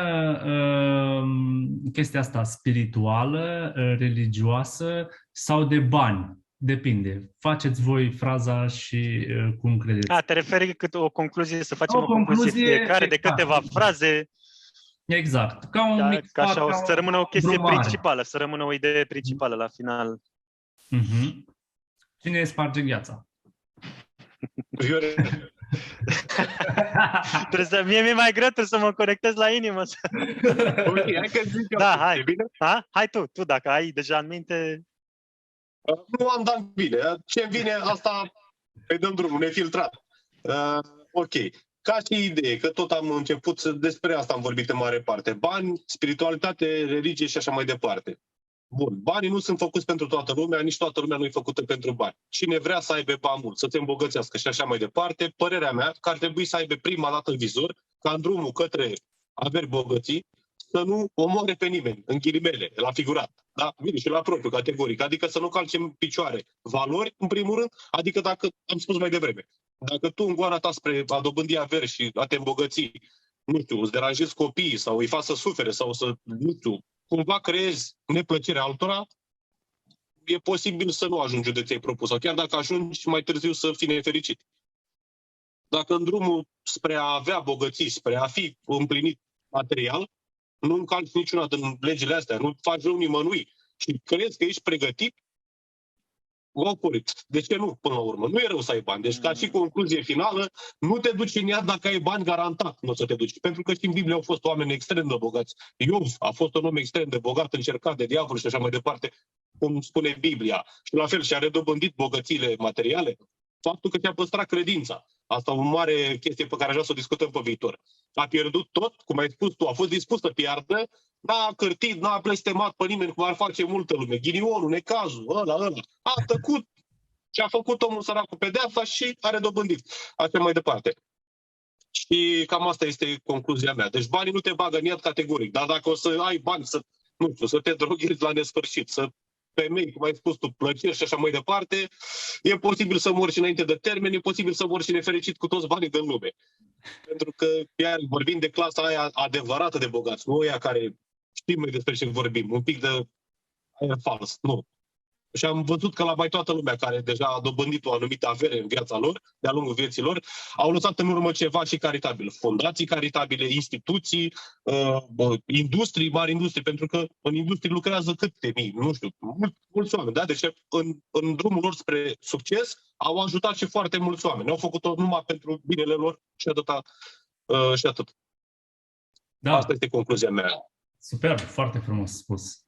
Speaker 1: chestia asta spirituală, religioasă sau de bani. Depinde. Faceți voi fraza și cum credeți.
Speaker 3: Te referi cât o concluzie, să facem o concluzie fiecare de câteva fraze.
Speaker 1: Exact. Ca un mic
Speaker 3: Ca
Speaker 1: sfat,
Speaker 3: așa,
Speaker 1: ca
Speaker 3: să rămână o chestie
Speaker 1: îndrumare.
Speaker 3: principală, să rămână o idee principală la final.
Speaker 1: Mhm. Cine sparge gheața?
Speaker 2: Viorel.
Speaker 3: Mie mi-e mai greu, trebuie să mă conectez la inimă.
Speaker 2: Ok, hai că zic eu.
Speaker 3: Da, hai.
Speaker 2: E bine?
Speaker 3: Ha? Hai tu, dacă ai deja în minte.
Speaker 2: Nu am dat bine. Ce-mi vine, asta îi dăm drumul, nefiltrat. Ok. Ca și idee, că tot am început, despre asta am vorbit în mare parte. Bani, spiritualitate, religie și așa mai departe. Bun, banii nu sunt făcuți pentru toată lumea, nici toată lumea nu e făcută pentru bani. Cine vrea să aibă bani mult, să se îmbogățească și așa mai departe, părerea mea că ar trebui să aibă prima dată în vizor, ca în drumul către averi bogății, să nu omoare pe nimeni, în ghilimele, la figurat. Da? Bine, și la propriu, categoric. Adică să nu calce în picioare valori, în primul rând, adică dacă, am spus mai devreme, dacă tu în goana ta spre a dobândi averi și a te îmbogăți, nu știu, îți deranjezi copiii sau îi faci să sufere sau să, nu știu, cumva creezi neplăcerea altora, e posibil să nu ajungi unde ți-ai propus. Sau chiar dacă ajungi mai târziu să fii nefericit. Dacă în drumul spre a avea bogății, spre a fi împlinit material, nu încalci niciuna din legile astea, nu faci rău nimănui și crezi că ești pregătit, go for it. De ce nu, până la urmă? Nu e rău să ai bani. Deci, ca și concluzie finală, nu te duci în iad dacă ai bani, garantat nu o să te duci. Pentru că și în Biblie au fost oameni extrem de bogați. Iov a fost un om extrem de bogat, încercat de diavol și așa mai departe, cum spune Biblia. Și la fel și-a redobândit bogățiile materiale, faptul că și-a păstrat credința. Asta e o mare chestie pe care aș vrea să o discutăm pe viitor. A pierdut tot, cum ai spus tu, a fost dispus să piardă, n-a cârtit, n-a blestemat pe nimeni, cum ar face multă lume. Ghinionul, necazul, ăla. A tăcut și a făcut omul sărac cu pedeapsa și a redobândit. Așa mai departe. Și cam asta este concluzia mea. Deci banii nu te bagă în iad categoric, dar dacă o să ai bani să, nu știu, să te droghezi la nesfârșit, să femei, cum ai spus tu, plăceri și așa mai departe, e posibil să mori și înainte de termen, e posibil să mori și nefericit cu toți banii din lume. Pentru că, iar vorbim de clasa aia adevărată de bogați, nu aia care știm noi despre ce vorbim, un pic de aia fals, nu. Și am văzut că la mai toată lumea care deja a dobândit o anumită avere în viața lor, de-a lungul vieții lor, au lăsat în urmă ceva și caritabil. Fundații caritabile, instituții, industrii, mari industrii, pentru că în industrie lucrează câte mii, nu știu, mulți oameni. Da? Deci în drumul lor spre succes au ajutat și foarte mulți oameni. Au făcut-o numai pentru binele lor și atât.
Speaker 1: Da.
Speaker 2: Asta este concluzia mea.
Speaker 1: Super, foarte frumos spus.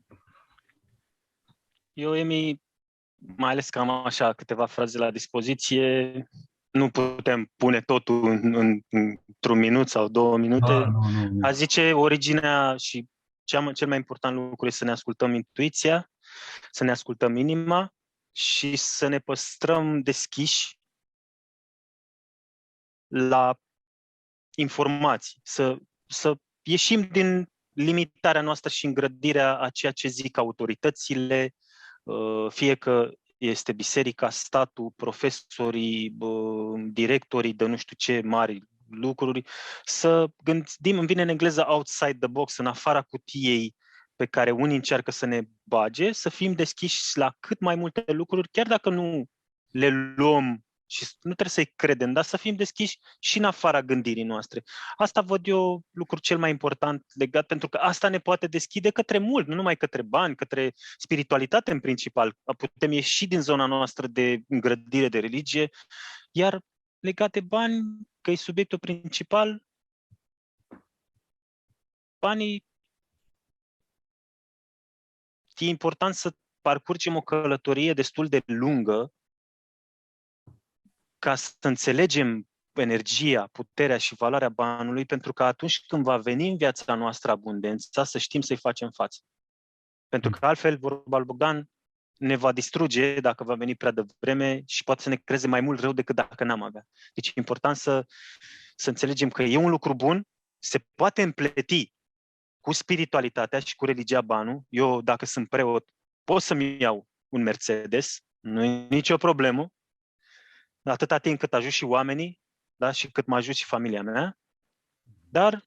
Speaker 3: Eu, Emi, mai ales că am așa câteva fraze la dispoziție, nu putem pune totul într-un minut sau 2 minute.
Speaker 1: Nu.
Speaker 3: A zice, originea și cel mai important lucru este să ne ascultăm intuiția, să ne ascultăm inima și să ne păstrăm deschiși la informații, să ieșim din limitarea noastră și îngrădirea a ceea ce zic autoritățile, fie că este biserica, statul, profesorii, directorii de nu știu ce mari lucruri, să gândim, îmi vine în engleză outside the box, în afara cutiei pe care unii încearcă să ne bage, să fim deschiși la cât mai multe lucruri, chiar dacă nu le luăm și nu trebuie să-i credem, dar să fim deschiși și în afara gândirii noastre. Asta văd eu lucrul cel mai important legat, pentru că asta ne poate deschide către mult, nu numai către bani, către spiritualitate în principal. Putem ieși din zona noastră de îngrădire de religie, iar legat de bani, că e subiectul principal, banii, e important să parcurgem o călătorie destul de lungă ca să înțelegem energia, puterea și valoarea banului, pentru că atunci când va veni în viața noastră abundența, să știm să-i facem față. Pentru că altfel, vorba lui Bogdan, ne va distruge dacă va veni prea devreme și poate să ne creeze mai mult rău decât dacă n-am avea. Deci e important să înțelegem că e un lucru bun, se poate împleti cu spiritualitatea și cu religia banul. Eu, dacă sunt preot, pot să-mi iau un Mercedes, nu e nicio problemă, atâta timp cât ajut și oamenii, da, și cât mă ajut și familia mea, dar,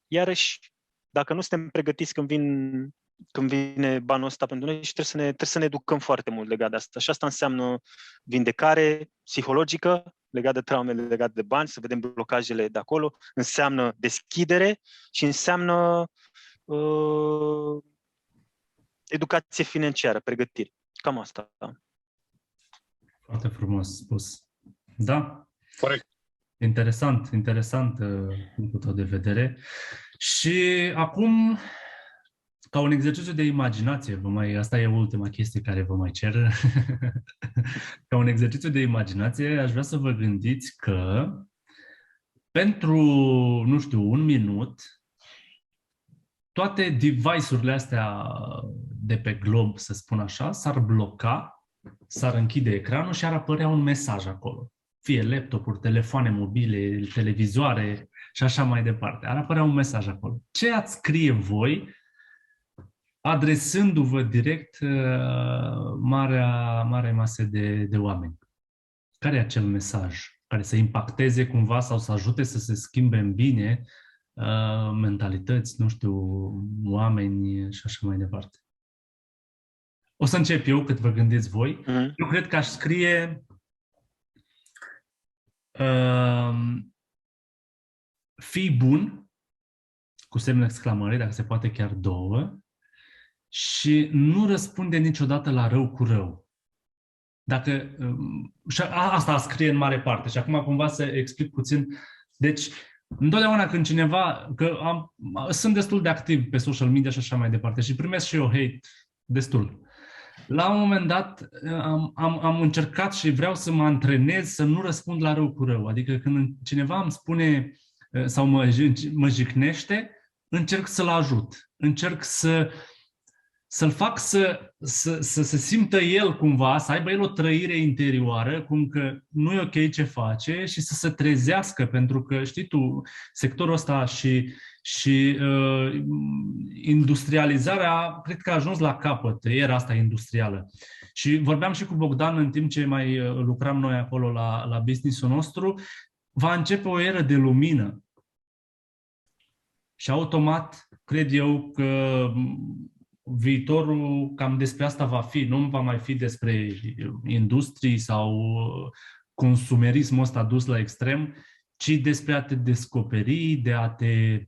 Speaker 3: iarăși, dacă nu suntem pregătiți când vine banul ăsta pentru noi și trebuie să ne educăm foarte mult legat de asta. Și asta înseamnă vindecare psihologică, legat de traumele legate de bani, să vedem blocajele de acolo, înseamnă deschidere și înseamnă educație financiară, pregătire. Cam asta. Da.
Speaker 1: Foarte frumos spus. Da?
Speaker 2: Corect.
Speaker 1: Interesant punctul tău de vedere. Și acum, ca un exercițiu de imaginație, asta e ultima chestie care vă mai cer. Ca un exercițiu de imaginație, aș vrea să vă gândiți că pentru, nu știu, 1 minut, toate device-urile astea de pe glob, să spun așa, s-ar bloca, s-ar închide ecranul și ar apărea un mesaj acolo. Fie laptopuri, telefoane mobile, televizoare și așa mai departe. Ar apărea un mesaj acolo. Ce ați scrie voi adresându-vă direct mare masă de oameni? Care e acel mesaj care să impacteze cumva sau să ajute să se schimbe în bine mentalități, nu știu, oameni și așa mai departe? O să încep eu cât vă gândiți voi. Eu cred că aș scrie fii bun, cu semn exclamării, dacă se poate chiar 2, și nu răspunde niciodată la rău cu rău. Și asta scrie în mare parte. Și acum cumva să explic puțin. Deci, întotdeauna când cineva, sunt destul de activ pe social media și așa mai departe și primesc și eu hate destul. La un moment dat am încercat și vreau să mă antrenez să nu răspund la rău cu rău. Adică când cineva îmi spune sau mă jignește, încerc să-l ajut. Încerc să-l fac să se simtă el cumva, să aibă el o trăire interioară, cum că nu e ok ce face și să se trezească, pentru că, știi tu, sectorul ăsta și industrializarea, cred că a ajuns la capăt, era asta industrială. Și vorbeam și cu Bogdan în timp ce mai lucram noi acolo la business-ul nostru, va începe o eră de lumină. Și automat, cred eu că viitorul cam despre asta va fi, nu va mai fi despre industrii sau consumerismul ăsta dus la extrem, ci despre a te descoperi, de a te,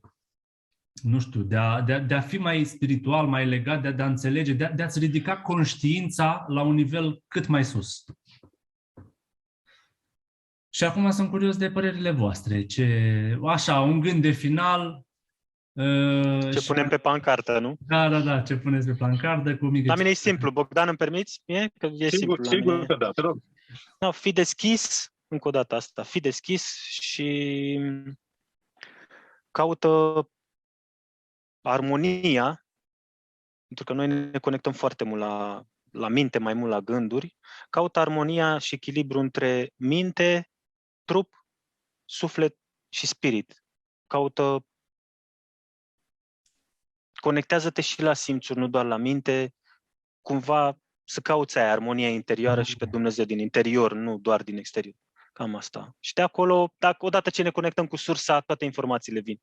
Speaker 1: nu știu, de a fi mai spiritual, mai legat, de a înțelege, de a-ți ridica conștiința la un nivel cât mai sus. Și acum sunt curios de părerile voastre. Așa, un gând de final.
Speaker 3: Ce punem pe pancartă, nu?
Speaker 1: Da, ce puneți pe pancartă cu mică.
Speaker 3: La mine e simplu. Bogdan, îmi permiți? Că e simplu.
Speaker 2: Sigur că da, te rog.
Speaker 3: No, fii deschis, încă o dată asta, fii deschis și caută armonia, pentru că noi ne conectăm foarte mult la minte, mai mult la gânduri. Caută armonia și echilibru între minte, trup, suflet și spirit. Conectează-te și la simțuri, nu doar la minte, cumva să cauți aia armonia interioară și pe Dumnezeu din interior, nu doar din exterior. Cam asta. Și de acolo, odată ce ne conectăm cu sursa, toate informațiile vin.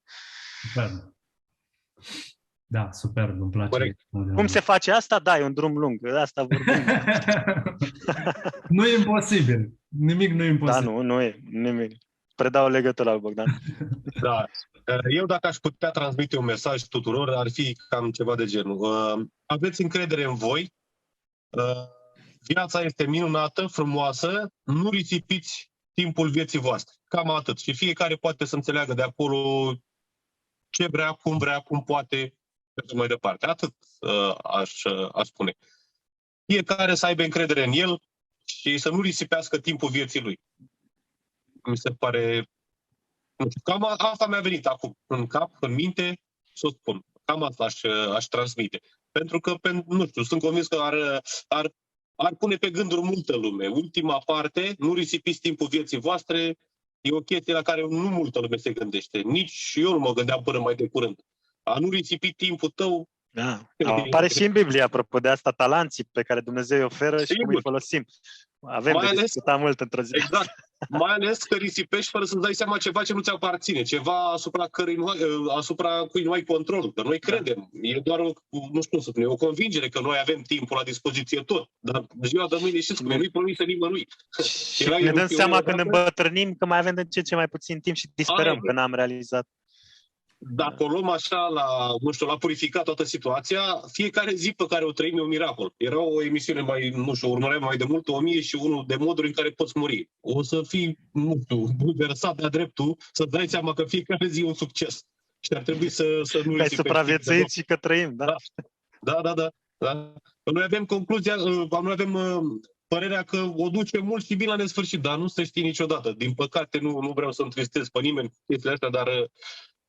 Speaker 1: Superb. Da, superb, îmi place.
Speaker 2: Corect.
Speaker 3: Cum se face asta? Da, e un drum lung. Asta vorbim.
Speaker 1: Nu e imposibil. Nimic nu e imposibil.
Speaker 3: Da, nu e nimic. Predau o legătură al Bogdan.
Speaker 2: Da. Eu dacă aș putea transmite un mesaj tuturor, ar fi cam ceva de genul. Aveți încredere în voi, viața este minunată, frumoasă, nu risipiți timpul vieții voastre. Cam atât. Și fiecare poate să înțeleagă de acolo ce vrea, cum poate, și mai departe. Atât aș spune. Fiecare să aibă încredere în el și să nu risipească timpul vieții lui. Mi se pare... Nu știu, cam asta mi-a venit acum în cap, în minte, să o spun. Cam asta aș transmite. Pentru că, nu știu, sunt convins că ar pune pe gânduri multă lume. Ultima parte, nu risipiți timpul vieții voastre, e o chestie la care nu multă lume se gândește. Nici eu nu mă gândeam până mai de curând. A nu risipi timpul tău...
Speaker 3: Da, apare și în Biblie, apropo de asta, talanții pe care Dumnezeu îi oferă și cum îi folosim. Avem de discutat mult într-o zi.
Speaker 2: Exact. Mai ales că risipești fără să-ți dai seama ceva ce nu ți aparține, ceva asupra cui nu ai control, că noi credem. E doar o convingere că noi avem timpul la dispoziție tot, dar ziua de mâine știți că nu-i promisă nimănui.
Speaker 3: Și ne dăm seama când îmbătrânim că mai avem de ce mai puțin timp și disperăm că n-am realizat.
Speaker 2: Dacă o luăm așa la purificat toată situația, fiecare zi pe care o trăim e un miracol. Era o emisiune urmăream mai de mult, 1001 de moduri în care poți muri. O să fii, bulversat de-a dreptul, să-ți dai seama că fiecare zi e un succes. Și ar trebui să nu
Speaker 3: ai supraviețuit și că trăim, da?
Speaker 2: Da. Noi avem concluzia, noi avem părerea că o duce mult și bine la nesfârșit, dar nu se știe niciodată. Din păcate, nu vreau să întristez pe nimeni cu chestiile astea, dar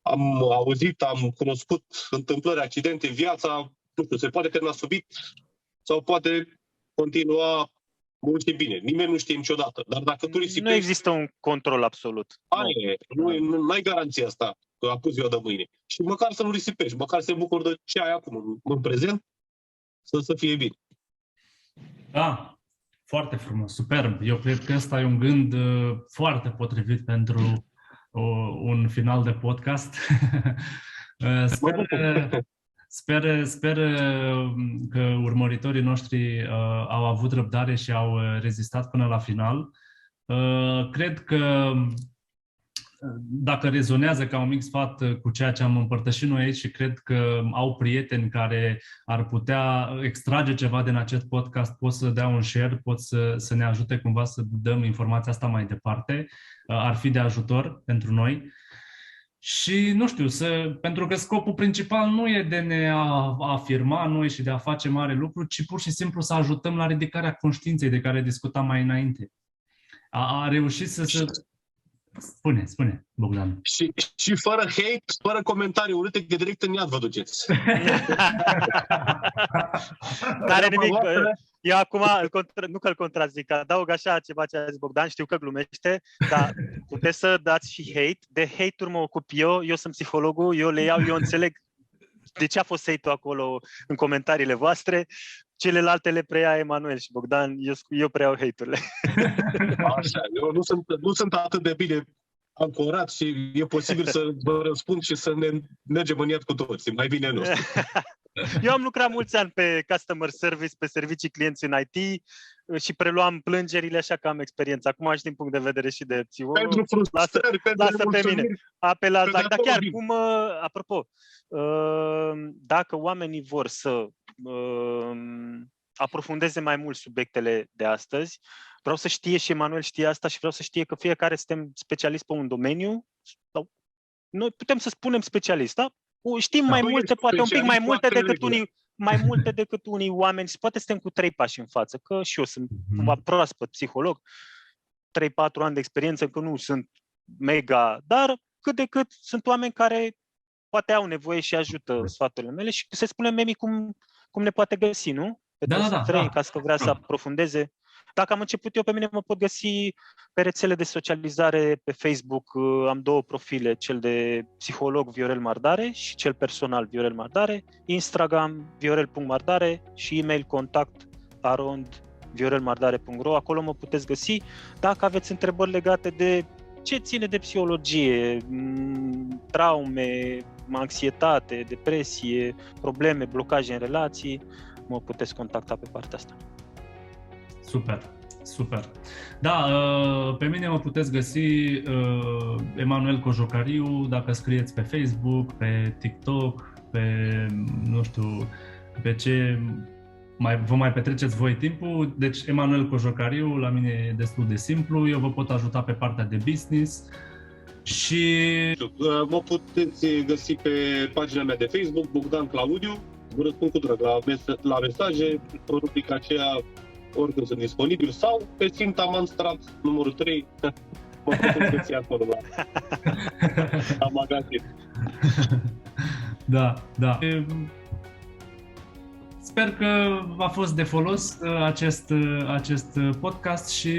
Speaker 2: am auzit, am cunoscut întâmplări, accidente, viața, se poate termina subit sau poate continua mult și bine. Nimeni nu știe niciodată. Dar dacă tu risipești...
Speaker 3: Nu există un control absolut.
Speaker 2: Nu ai garanția asta că a pus ziua de mâine. Și măcar să nu risipești, măcar să te bucuri de ce ai acum în prezent, să fie bine.
Speaker 1: Da, foarte frumos, superb. Eu cred că ăsta e un gând foarte potrivit pentru un final de podcast. Sper că urmăritorii noștri au avut răbdare și au rezistat până la final. Cred că dacă rezonează ca un mic sfat cu ceea ce am împărtășit noi aici și cred că au prieteni care ar putea extrage ceva din acest podcast, pot să dea un share, pot să ne ajute cumva să dăm informația asta mai departe. Ar fi de ajutor pentru noi. Și nu știu, pentru că scopul principal nu e de ne afirma noi și de a face mare lucru, ci pur și simplu să ajutăm la ridicarea conștiinței de care discutam mai înainte. A reușit să... Spune, Bogdan.
Speaker 2: Și fără hate, fără comentarii urâte, că direct în iad vă duceți.
Speaker 3: N-are nimic. Eu acum, nu că îl contrazic, adaug așa ceva ce a zis Bogdan, știu că glumește, dar puteți să dați și hate. De hate-uri mă ocup eu sunt psihologul, eu le iau, eu înțeleg de ce a fost hate-ul acolo în comentariile voastre. Celelalte le preia Emanuel și Bogdan, eu preiau hate-urile.
Speaker 2: Așa, eu nu sunt atât de bine ancorat și e posibil să vă răspund și să ne mergem în iad cu toții. Mai bine nu.
Speaker 3: Eu am lucrat mulți ani pe customer service, pe servicii clienți în IT și preluam plângerile, așa că am experiență. Acum și din punct de vedere și de psiholog.
Speaker 2: Pentru frustrări,
Speaker 3: lasă pe mine. Apelați, dar chiar cum, apropo, dacă oamenii vor să aprofundeze mai mult subiectele de astăzi, vreau să știe și Emanuel știe asta și vreau să știe că fiecare suntem specialist pe un domeniu. Sau noi putem să spunem specialist, da? Știm mai multe, poate un pic mai multe decât unii oameni și poate suntem cu 3 pași în față, că și eu sunt cumva proaspăt psiholog, 3-4 ani de experiență, că nu sunt mega, dar cât de cât sunt oameni care poate au nevoie și ajută sfaturile mele și se spune Memi cum ne poate găsi, nu? Pe trei, ca să vrea să aprofundeze. Dacă am început eu, pe mine mă pot găsi pe rețele de socializare pe Facebook. Am 2 profile, cel de psiholog Viorel Mardare și cel personal Viorel Mardare, Instagram viorel.mardare și e-mail contact@viorelmardare.ro. Acolo mă puteți găsi. Dacă aveți întrebări legate de ce ține de psihologie, traume, anxietate, depresie, probleme, blocaje în relații, mă puteți contacta pe partea asta.
Speaker 1: Super. Da, pe mine mă puteți găsi Emanuel Cojocariu, dacă scrieți pe Facebook, pe TikTok, pe nu știu, pe ce vă mai petreceți voi timpul. Deci Emanuel Cojocariu, la mine e destul de simplu, eu vă pot ajuta pe partea de business. Și
Speaker 2: mă puteți găsi pe pagina mea de Facebook, Bogdan Claudiu. Vă răspund cu drag la mesaje, în rubrica aceea oricând sunt disponibil, sau pe Sintaman Strat, numărul 3, mă puteți găsi acolo la magazin.
Speaker 1: Da. Sper că a fost de folos acest podcast și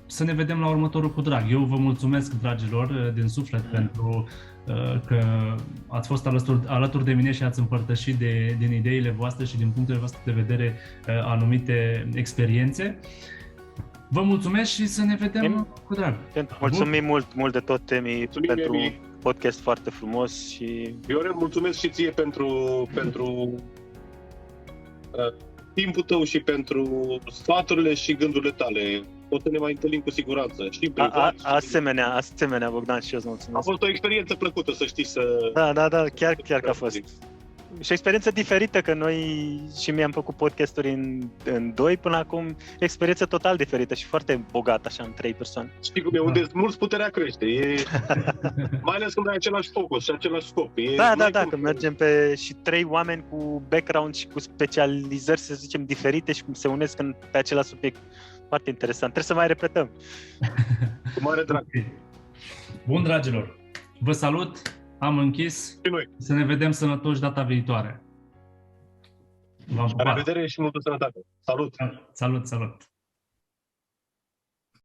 Speaker 1: să ne vedem la următorul cu drag. Eu vă mulțumesc, dragilor, din suflet pentru că ați fost alături de mine și ați împărtășit din ideile voastre și din punctele voastre de vedere anumite experiențe. Vă mulțumesc și să ne vedem cu drag.
Speaker 3: Mulțumim mult de tot, Temi,
Speaker 2: Mulțumim,
Speaker 3: pentru
Speaker 2: Emi.
Speaker 3: podcast foarte frumos și
Speaker 2: Viorel, mulțumesc și ție pentru timpul tău și pentru sfaturile și gândurile tale. O să ne mai întâlnim cu siguranță. Și privat.
Speaker 3: asemenea, Bogdan, și eu îți
Speaker 2: A
Speaker 3: mulțumesc.
Speaker 2: fost o experiență plăcută, să știi,
Speaker 3: Da, chiar că a fost. Și o experiență diferită, că noi și mie am făcut podcasturi în doi până acum, experiență total diferită și foarte bogată, așa, în 3 persoane.
Speaker 2: Știi cum e, unde mulți puterea crește. Mai ales când ai același focus și același scop.
Speaker 3: Da, că mergem pe și 3 oameni cu background și cu specializări, să zicem, diferite și cum se unesc pe același subiect. Foarte interesant. Trebuie să mai repetăm.
Speaker 2: Cu mare drag.
Speaker 1: Bun, dragilor, vă salut, am închis.
Speaker 2: Și noi.
Speaker 1: Să ne vedem sănătoși data viitoare. V-am
Speaker 2: La
Speaker 1: pupat.
Speaker 2: revedere și multă sănătate. Salut!
Speaker 1: Salut!